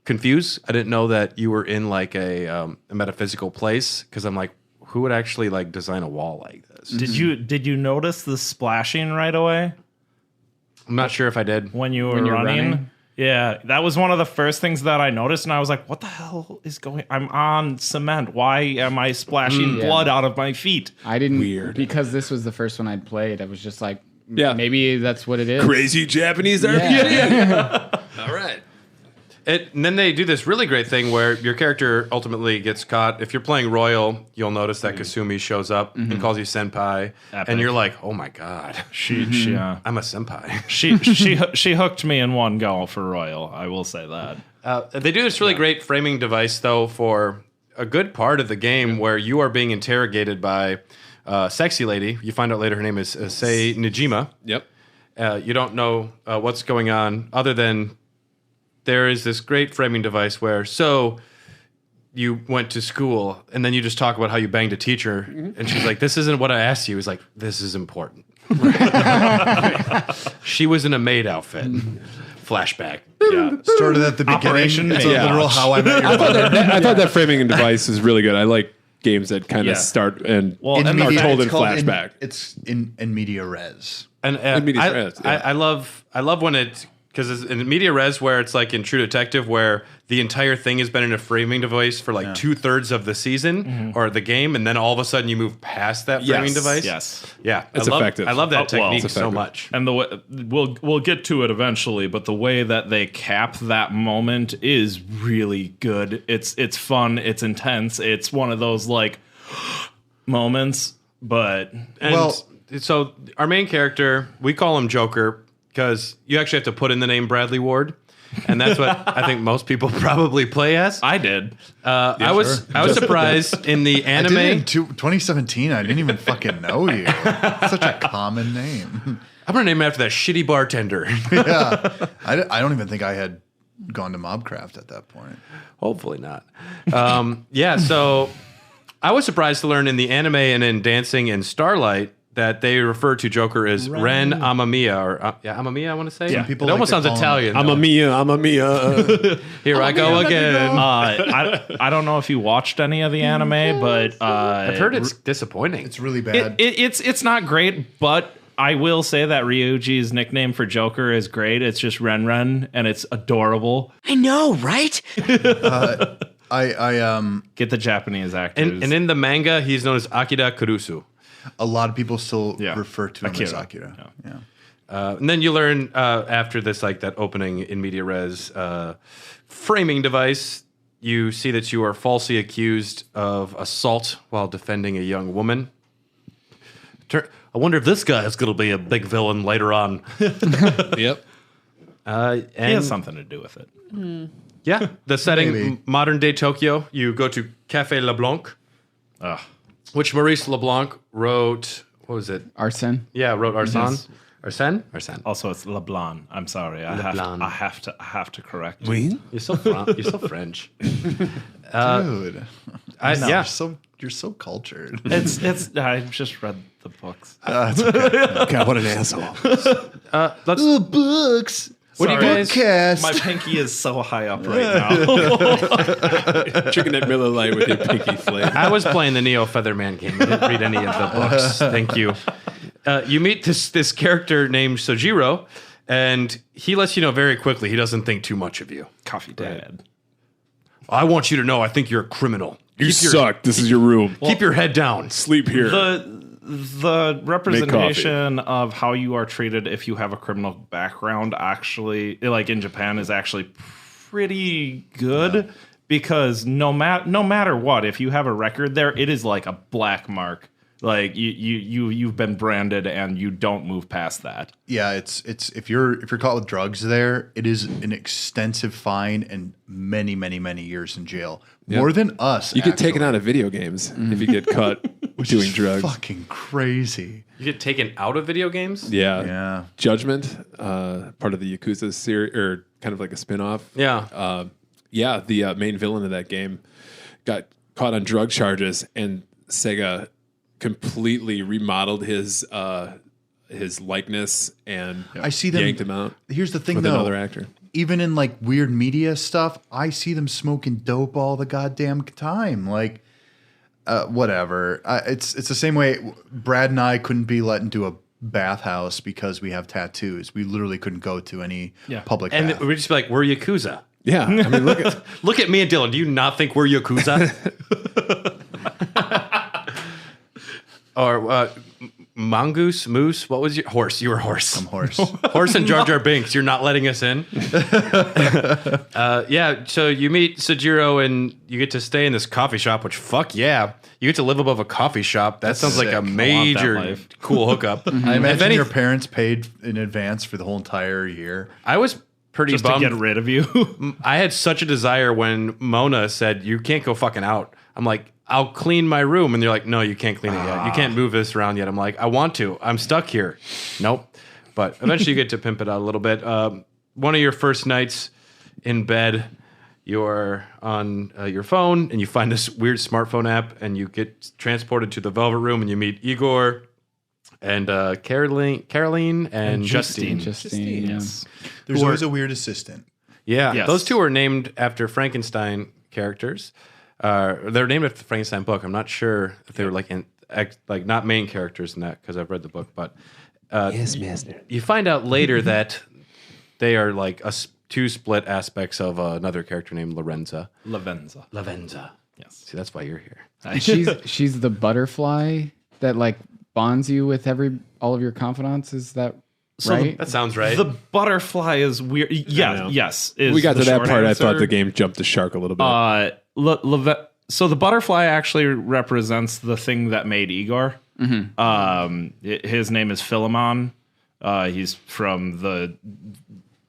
confused. I didn't know that you were in like a metaphysical place because I'm like, who would actually like design a wall like this? Did you notice the splashing right away I'm not sure if I did. when you were you're running? running? Yeah, that was one of the first things that I noticed, and I was like, "What the hell is going? I'm on cement. Why am I splashing Yeah. blood out of my feet?" I didn't Weird. because this was the first one I'd played. I was just like, Yeah. maybe that's what it is. Crazy Japanese RPG. All right. And then they do this really great thing where your character ultimately gets caught. If you're playing Royal, you'll notice that Kasumi shows up and calls you senpai, Epic. and you're like, "Oh my god, She I'm a senpai." she hooked me in one go for Royal. I will say that. They do this really great framing device, though, for a good part of the game where you are being interrogated by a sexy lady. You find out later her name is Sei Nijima. Yep. You don't know what's going on other than there is this great framing device where, so you went to school and then you just talk about how you banged a teacher and she's like, this isn't what I asked you. He's like, this is important. She was in a maid outfit. Flashback. Yeah. Started at the beginning. Operation It's a Maid. literal How I Met Your Mother. I thought that framing and device is really good. I like games that kind of Yeah. start and Well, are and told in it's called flashback. it's in media res. And Medias res, yeah. I love when it because in media res, where it's like in True Detective, where the entire thing has been in a framing device for like 2/3 of the season or the game, and then all of a sudden you move past that framing device. Yes. Yeah, It's effective. I love that technique it's so effective. much. And the way we'll get to it eventually, but the way that they cap that moment is really good. It's fun. It's intense. It's one of those like moments. But So our main character, we call him Joker because you actually have to put in the name Bradley Ward, and that's what I think most people probably play as. I did. I was surprised in the I did it anime. in 2017. I didn't even fucking know you. Such a common name. I'm gonna name it after that shitty bartender. Yeah, I don't even think I had gone to Mobcraft at that point. Hopefully not. So I was surprised to learn in the anime and in Dancing in Starlight that they refer to Joker as Ren Amamiya, or Amamiya, I want to say. Yeah. People It almost like to sounds call him- Italian. I'm a Mia. Here I go again. I don't know if you watched any of the anime, but I've heard it's disappointing. It's really bad. it's not great, but I will say that Ryuji's nickname for Joker is great. It's just Ren, and it's adorable. I know, right? I Get the Japanese actors. and in the manga, he's known as Akira Kurusu. a lot of people still Yeah. refer to him as Akira. Akira. Yeah. Yeah. And then you learn after this, like that opening in media res framing device, you see that you are falsely accused of assault while defending a young woman. I wonder if this guy is going to be a big villain later on. Yep. And he has something to do with it. Yeah, the setting, Maybe. modern day Tokyo. You go to Café LeBlanc, Ugh. which Maurice LeBlanc wrote. What was it? Arson. Yeah, wrote Arsène. Yes. Arsène. Also, it's LeBlanc. I'm sorry. I have to correct you. We? You're so you're so French. Dude, Yeah. you're so cultured. It's. I just read the books. God, what an asshole. Let's Books. What do you guys? Bookcast. My pinky is so high up right now. Drinking that Miller Lite with your pinky flame. I was playing the Neo Featherman game. I didn't read any of the books. Thank you. You meet this character named Sojiro, and he lets you know very quickly he doesn't think too much of you. Coffee Dad. I want you to know I think you're a criminal. You suck. This is your room. Keep your head down. Sleep here. The representation of how you are treated if you have a criminal background actually, like in Japan, is actually pretty good because no matter what, if you have a record there, it is like a black mark. Like you've been branded and you don't move past that. Yeah, it's if you're caught with drugs there, it is an extensive fine and many years in jail. More than us. You get taken out of video games if you get caught doing drugs. Fucking crazy. You get taken out of video games? Yeah. Yeah. Judgment, part of the Yakuza series, or kind of like a spin-off. Yeah. The main villain of that game got caught on drug charges, and Sega completely remodeled his likeness and I see them yanked him out. Here's the thing with though. another actor. Even in like weird media stuff, I see them smoking dope all the goddamn time. Like, whatever. It's the same way. Brad and I couldn't be let into a bathhouse because we have tattoos. We literally couldn't go to any public And bath. we'd just be like, we're Yakuza. Yeah, I mean, look at Look at me and Dylan. Do you not think we're Yakuza? Or mongoose, moose. What was your horse? You were horse. I'm horse. Horse and Jar Jar Binks. You're not letting us in. Yeah. So you meet Sojiro and you get to stay in this coffee shop. Which fuck yeah, you get to live above a coffee shop. That sounds like sick. I a want that major life. cool hookup. I imagine If any- your parents paid in advance for the whole entire year. I was pretty Just to bummed. get rid of you. I had such a desire when Mona said, "You can't go fucking out." I'm like, "I'll clean my room," and they're like, "No, you can't clean it yet. You can't move this around yet." I'm like, "I want to. I'm stuck here." Nope. But eventually, you get to pimp it out a little bit. One of your first nights in bed, you're on your phone and you find this weird smartphone app, and you get transported to the Velvet Room, and you meet Igor and Caroline and Justine. Justine. Yes. There's always a weird assistant. Yeah, Yes. those two are named after Frankenstein characters. They're named after the Frankenstein book. I'm not sure if they were like not main characters in that because I've read the book. But yes, master. you find out later that They are like two split aspects of another character named Lorenza. Lavenza. Yes. See, that's why you're here. She's the butterfly that like bonds you with all of your confidants. Is that right? That sounds right. The butterfly is weird. Yeah, yes. We got to that part. Answer. I thought the game jumped the shark a little bit. So the butterfly actually represents the thing that made Igor. His name is Philemon. He's from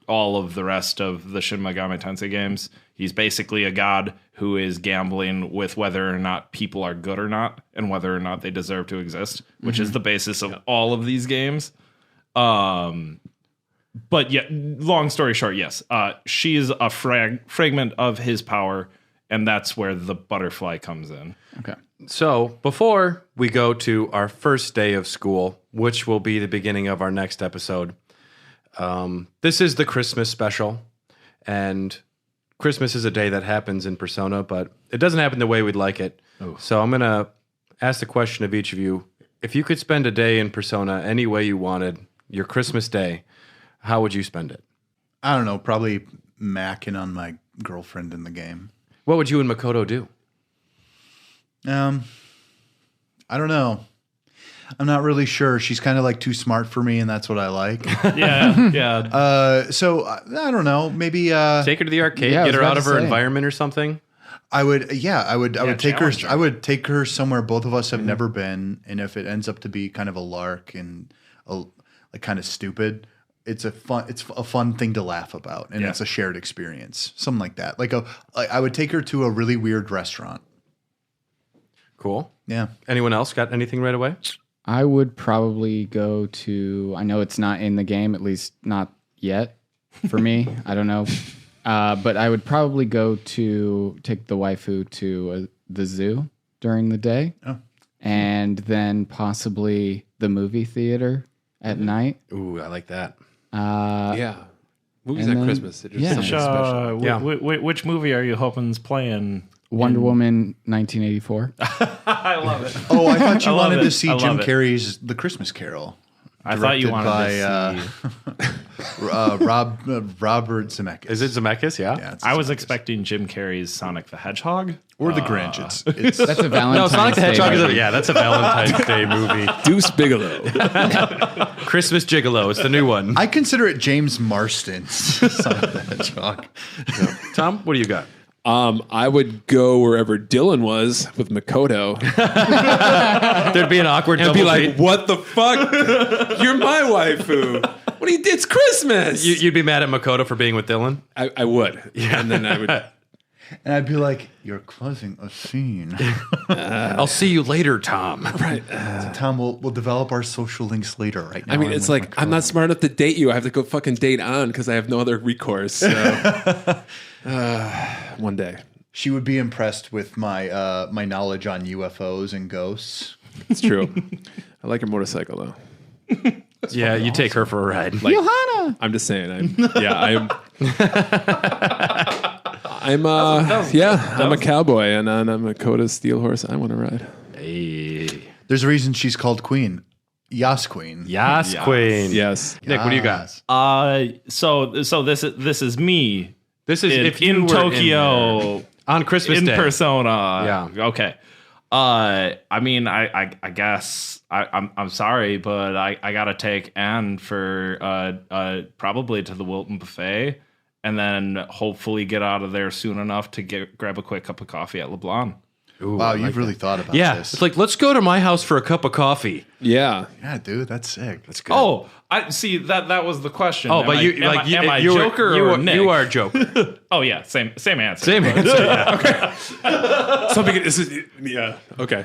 all of the rest of the Shin Megami Tensei games. He's basically a god who is gambling with whether or not people are good or not, and whether or not they deserve to exist, which is the basis of all of these games. But yeah, long story short, yes, she is a fragment of his power, and that's where the butterfly comes in. Okay. So before we go to our first day of school, which will be the beginning of our next episode, this is the Christmas special, and Christmas is a day that happens in Persona, but it doesn't happen the way we'd like it. So I'm going to ask the question of each of you. If you could spend a day in Persona any way you wanted, your Christmas day, how would you spend it? I don't know, probably macking on my girlfriend in the game. What would you and Makoto do? I don't know. I'm not really sure. She's kind of like too smart for me, and that's what I like. Yeah. So I don't know. Maybe take her to the arcade, Yeah, I get was her about out of to her say. environment or something. I would. Yeah, I would take her. challenge her. I would take her somewhere both of us have never been, and if it ends up to be kind of a lark and like kind of stupid, it's a fun thing to laugh about, and it's a shared experience, something like that. Like I would take her to a really weird restaurant. Cool. Yeah. Anyone else got anything right away? I would probably go to. I know it's not in the game, at least not yet for me. I don't know. But I would probably go to take the waifu to the zoo during the day. Oh. And then possibly the movie theater at night. Ooh, I like that. Yeah. Movies and at then- Christmas. They're just yeah. something special. Yeah. Which movie are you hoping's playing? Wonder Woman 1984. I love it. Oh, I thought you I love wanted it. to see I love Jim it. Carrey's The Christmas Carol. I thought you directed wanted to see. Robert Zemeckis. Is it Zemeckis? Yeah. Yeah, it's I was Zemeckis. expecting Jim Carrey's Sonic the Hedgehog. Or The Grinch. It's That's a No, Valentine's Sonic the Day Hedgehog is movie. that's a Valentine's Day movie. Deuce Bigelow. Christmas Gigolo. It's the new one. I consider it James Marston's Sonic the Hedgehog. Tom, what do you got? I would go wherever Dylan was with Makoto There'd be an awkward and double be like, date. "What the fuck? You're my waifu. What do you? It's Christmas." You'd be mad at Makoto for being with Dylan? I would, and then I would. And I'd be like, you're closing a scene. I'll see you later, Tom. Right. Tom, we'll develop our social links later. Right now, I mean, I'm it's with like my I'm not girl. smart enough to date you. I have to go fucking date on because I have no other recourse. So. One day. She would be impressed with my my knowledge on UFOs and ghosts. It's true. I like her motorcycle though. Yeah, you take her for a ride. Like, Johanna. I'm just saying. I'm I'm a cowboy and on a Makoto's steel horse. I want to ride. Hey. There's a reason she's called Queen. Yas Queen. Yas Queen. Yes. Nick, what do you got? So this is me. This is if you in were Tokyo there on Christmas in Day. Persona. Yeah. Okay. I mean, I guess I'm sorry, but I gotta take Anne for probably to the Wilton Buffet, and then hopefully get out of there soon enough to grab a quick cup of coffee at LeBlanc. Ooh, Wow, I you've like really that. thought about Yeah, this. it's like, let's go to my house for a cup of coffee. Yeah. Yeah, dude, that's sick. That's good. Oh, I see that was the question. Oh, Am but I- you am like I, you, am I you were- Joker you or are, Nick? You are Joker. Oh yeah, same answer. Same answer. Yeah. Okay. Something. This is yeah. Okay.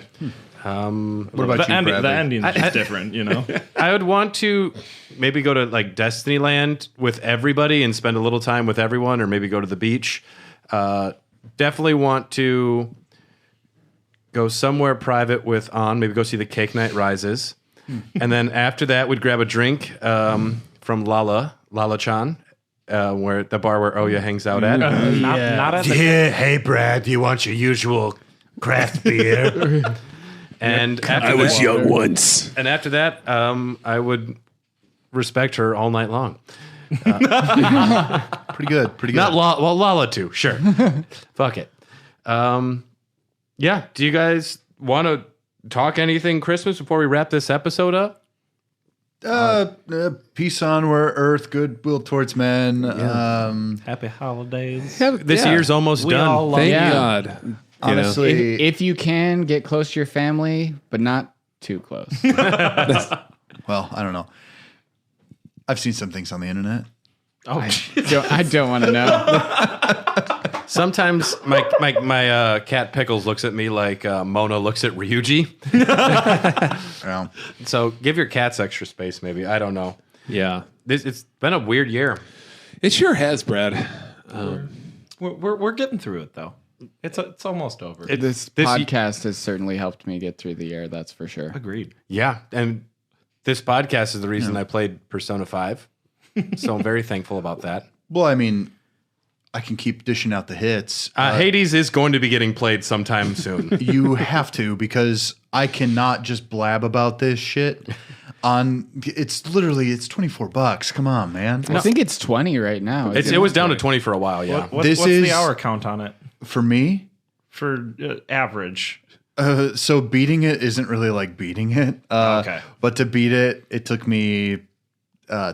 What about The you, Bradley? ending is just different, you know. I would want to maybe go to like Destiny Land with everybody and spend a little time with everyone, or maybe go to the beach. Definitely want to go somewhere private with On. Maybe go see the Cake Night Rises, and then after that, we'd grab a drink from Lala-chan, where the bar where Oya hangs out at. Not at the Hey, Brad, do you want your usual craft beer? And after I was that, young once. And after that, I would respect her all night long. Pretty good. Pretty good. Not Lala too. Sure. Fuck it. Yeah. Do you guys want to talk anything Christmas before we wrap this episode up? Peace on where earth, goodwill towards men. Happy holidays. This year's almost We done. all love Thank Yeah. God. Honestly, If you can, get close to your family, but not too close. well, I don't know. I've seen some things on the internet. I don't want to know. Sometimes my cat Pickles looks at me like Mona looks at Ryuji. Well, So give your cats extra space, maybe. I don't know. Yeah. It's been a weird year. It sure has, Brad. We're getting through it though. It's almost over. This podcast has certainly helped me get through the year, that's for sure. Agreed. Yeah, and this podcast is the reason I played Persona 5. So I'm very thankful about that. well, I mean, I can keep dishing out the hits. Hades is going to be getting played sometime soon. You have to, because I cannot just blab about this shit. It's $24. Come on, man. I think it's 20 right now. It was down to 20 for a while, yeah. What's the hour count on it For me, for average? so beating it isn't really like beating it. Okay. But to beat it, it took me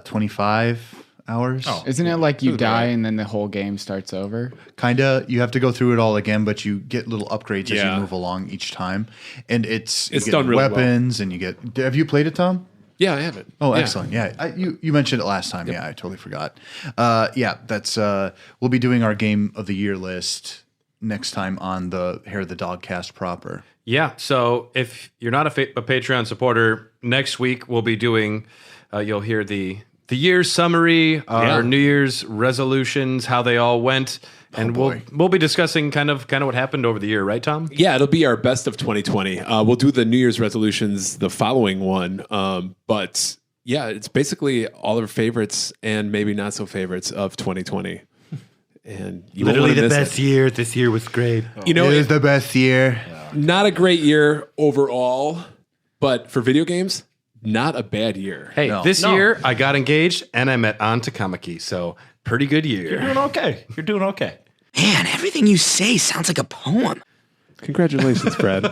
25 hours. Oh. Isn't it like you die and then the whole game starts over? Kinda. You have to go through it all again, but you get little upgrades as Yeah. you move along each time. And you It's get done really well. weapons and you get. Have you played it, Tom? Yeah, I have it. Oh, Yeah. excellent. Yeah. You mentioned it last time. Yeah, I totally forgot. Yeah, that's we'll be doing our game of the year list next time on the Hair of the Dog cast proper. Yeah, so if you're not a Patreon supporter, next week we'll be doing, you'll hear the year's summary, our New Year's resolutions, how they all went, and we'll be discussing kind of what happened over the year, right, Tom? Yeah, it'll be our best of 2020. We'll do the New Year's resolutions the following one. But yeah, it's basically all our favorites and maybe not so favorites of 2020. And you won't wanna miss it. year. This year was great. You know, It is the best year. not a great year overall, but for video games, not a bad year. Hey, this year I got engaged and I met An Takamaki, so pretty good year. You're doing okay. Man, everything you say sounds like a poem. Congratulations, Brad.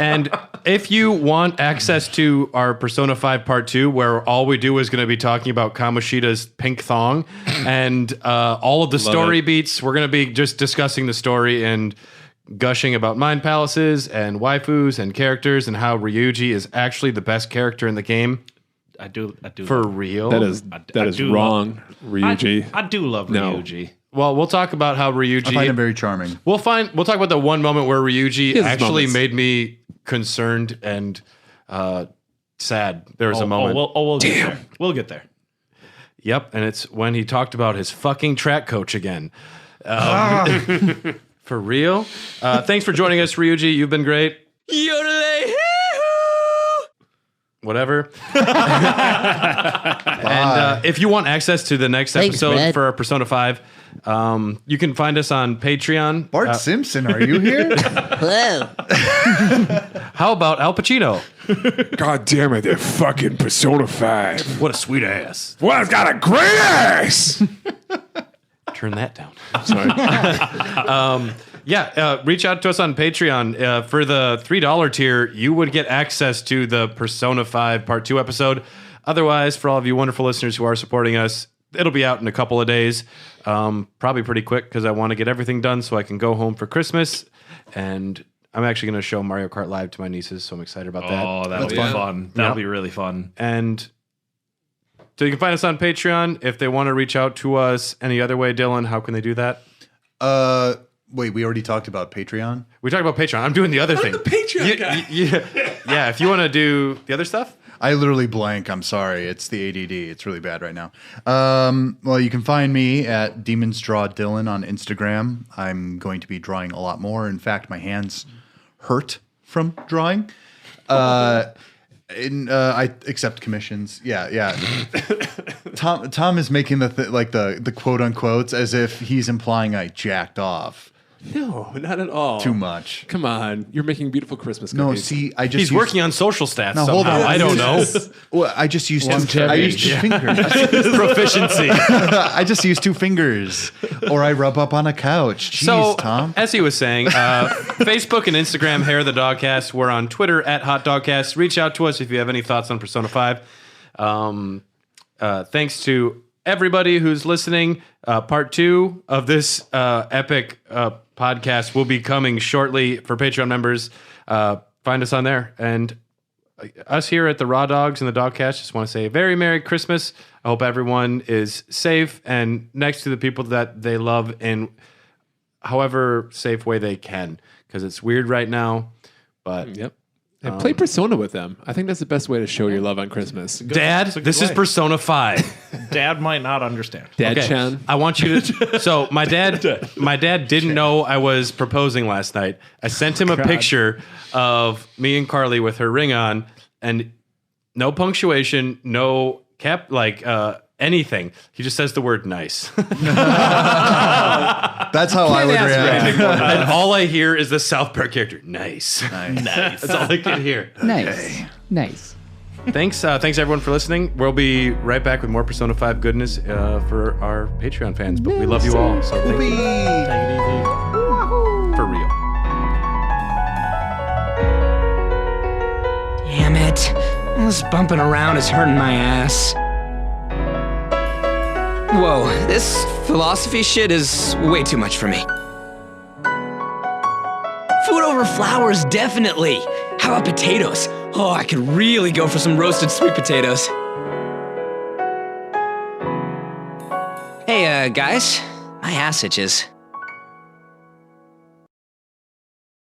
And if you want access to our Persona 5 Part 2, where all we do is going to be talking about Kamoshida's pink thong and all of the story beats, we're going to be just discussing the story and gushing about mind palaces and waifus and characters and how Ryuji is actually the best character in the game. I do. For real? That is wrong, Ryuji. I do love No. Ryuji. Well, we'll talk about how Ryuji. I find him very charming. We'll talk about the one moment where Ryuji his actually moments. made me concerned and sad. There was a moment. We'll get there. We'll get there. Yep, and it's when he talked about his fucking track coach again. For real. Thanks for joining us, Ryuji. You've been great. Whatever. And if you want access to the next episode Brad. for our Persona 5, you can find us on Patreon. Bart Simpson, are you here? Hello. How about Al Pacino? God damn it, they're fucking Persona 5. What a sweet ass. Well, I've got a great ass. Turn that down. Sorry. Reach out to us on Patreon. For the $3 tier, you would get access to the Persona 5 Part 2 episode. Otherwise, for all of you wonderful listeners who are supporting us, it'll be out in a couple of days. Probably pretty quick because I want to get everything done so I can go home for Christmas. And I'm actually going to show Mario Kart Live to my nieces, so I'm excited about that. Oh, that'll be fun. That'll be really fun. And so you can find us on Patreon. If they want to reach out to us any other way, Dylan, how can they do that? Wait, we already talked about Patreon. We talked about Patreon. I'm doing the other thing. Patreon guy. Yeah, if you want to do the other stuff. I literally blank. I'm sorry. It's the ADD. It's really bad right now. Well, you can find me at Demons Draw Dylan on Instagram. I'm going to be drawing a lot more. In fact, my hands hurt from drawing. I accept commissions. Yeah. Tom is making the quote unquotes as if he's implying I jacked off. No, not at all. Too much. Come on, you're making beautiful Christmas cookies. No, see, I just He's working on social stats No, somehow. hold on. I don't know. Well, I just used Longevity. I used 2 fingers. Proficiency. I just use 2 fingers, or I rub up on a couch. Jeez, So, Tom. as he was saying, Facebook and Instagram, Hair of the Dogcast. We're on Twitter at Hot Dogcast. Reach out to us if you have any thoughts on Persona 5. Thanks to everybody who's listening. Part 2 of this epic podcast will be coming shortly for Patreon members. Find us on there. And us here at the Raw Dogs and the Dogcast just want to say a very Merry Christmas. I hope everyone is safe and next to the people that they love in however safe way they can, because it's weird right now. But Yep. And play Persona with them. I think that's the best way to show your love on Christmas. Dad, this is Persona 5. Dad might not understand. Dad-chan. I want you to. So my dad didn't know I was proposing last night. I sent him a picture of me and Carly with her ring on, and no punctuation, no cap, anything. He just says the word "nice," That's how I would react. and all I hear is the South Park character. Nice. That's all I can hear. Nice. Nice. Thanks everyone for listening. We'll be right back with more Persona 5 goodness for our Patreon fans. But we love you all, so thank you. Take it easy. For real. Damn it. All this bumping around is hurting my ass. Whoa, this philosophy shit is way too much for me. Food over flowers, definitely. How about potatoes? Oh, I could really go for some roasted sweet potatoes. Hey, guys, my ass itches.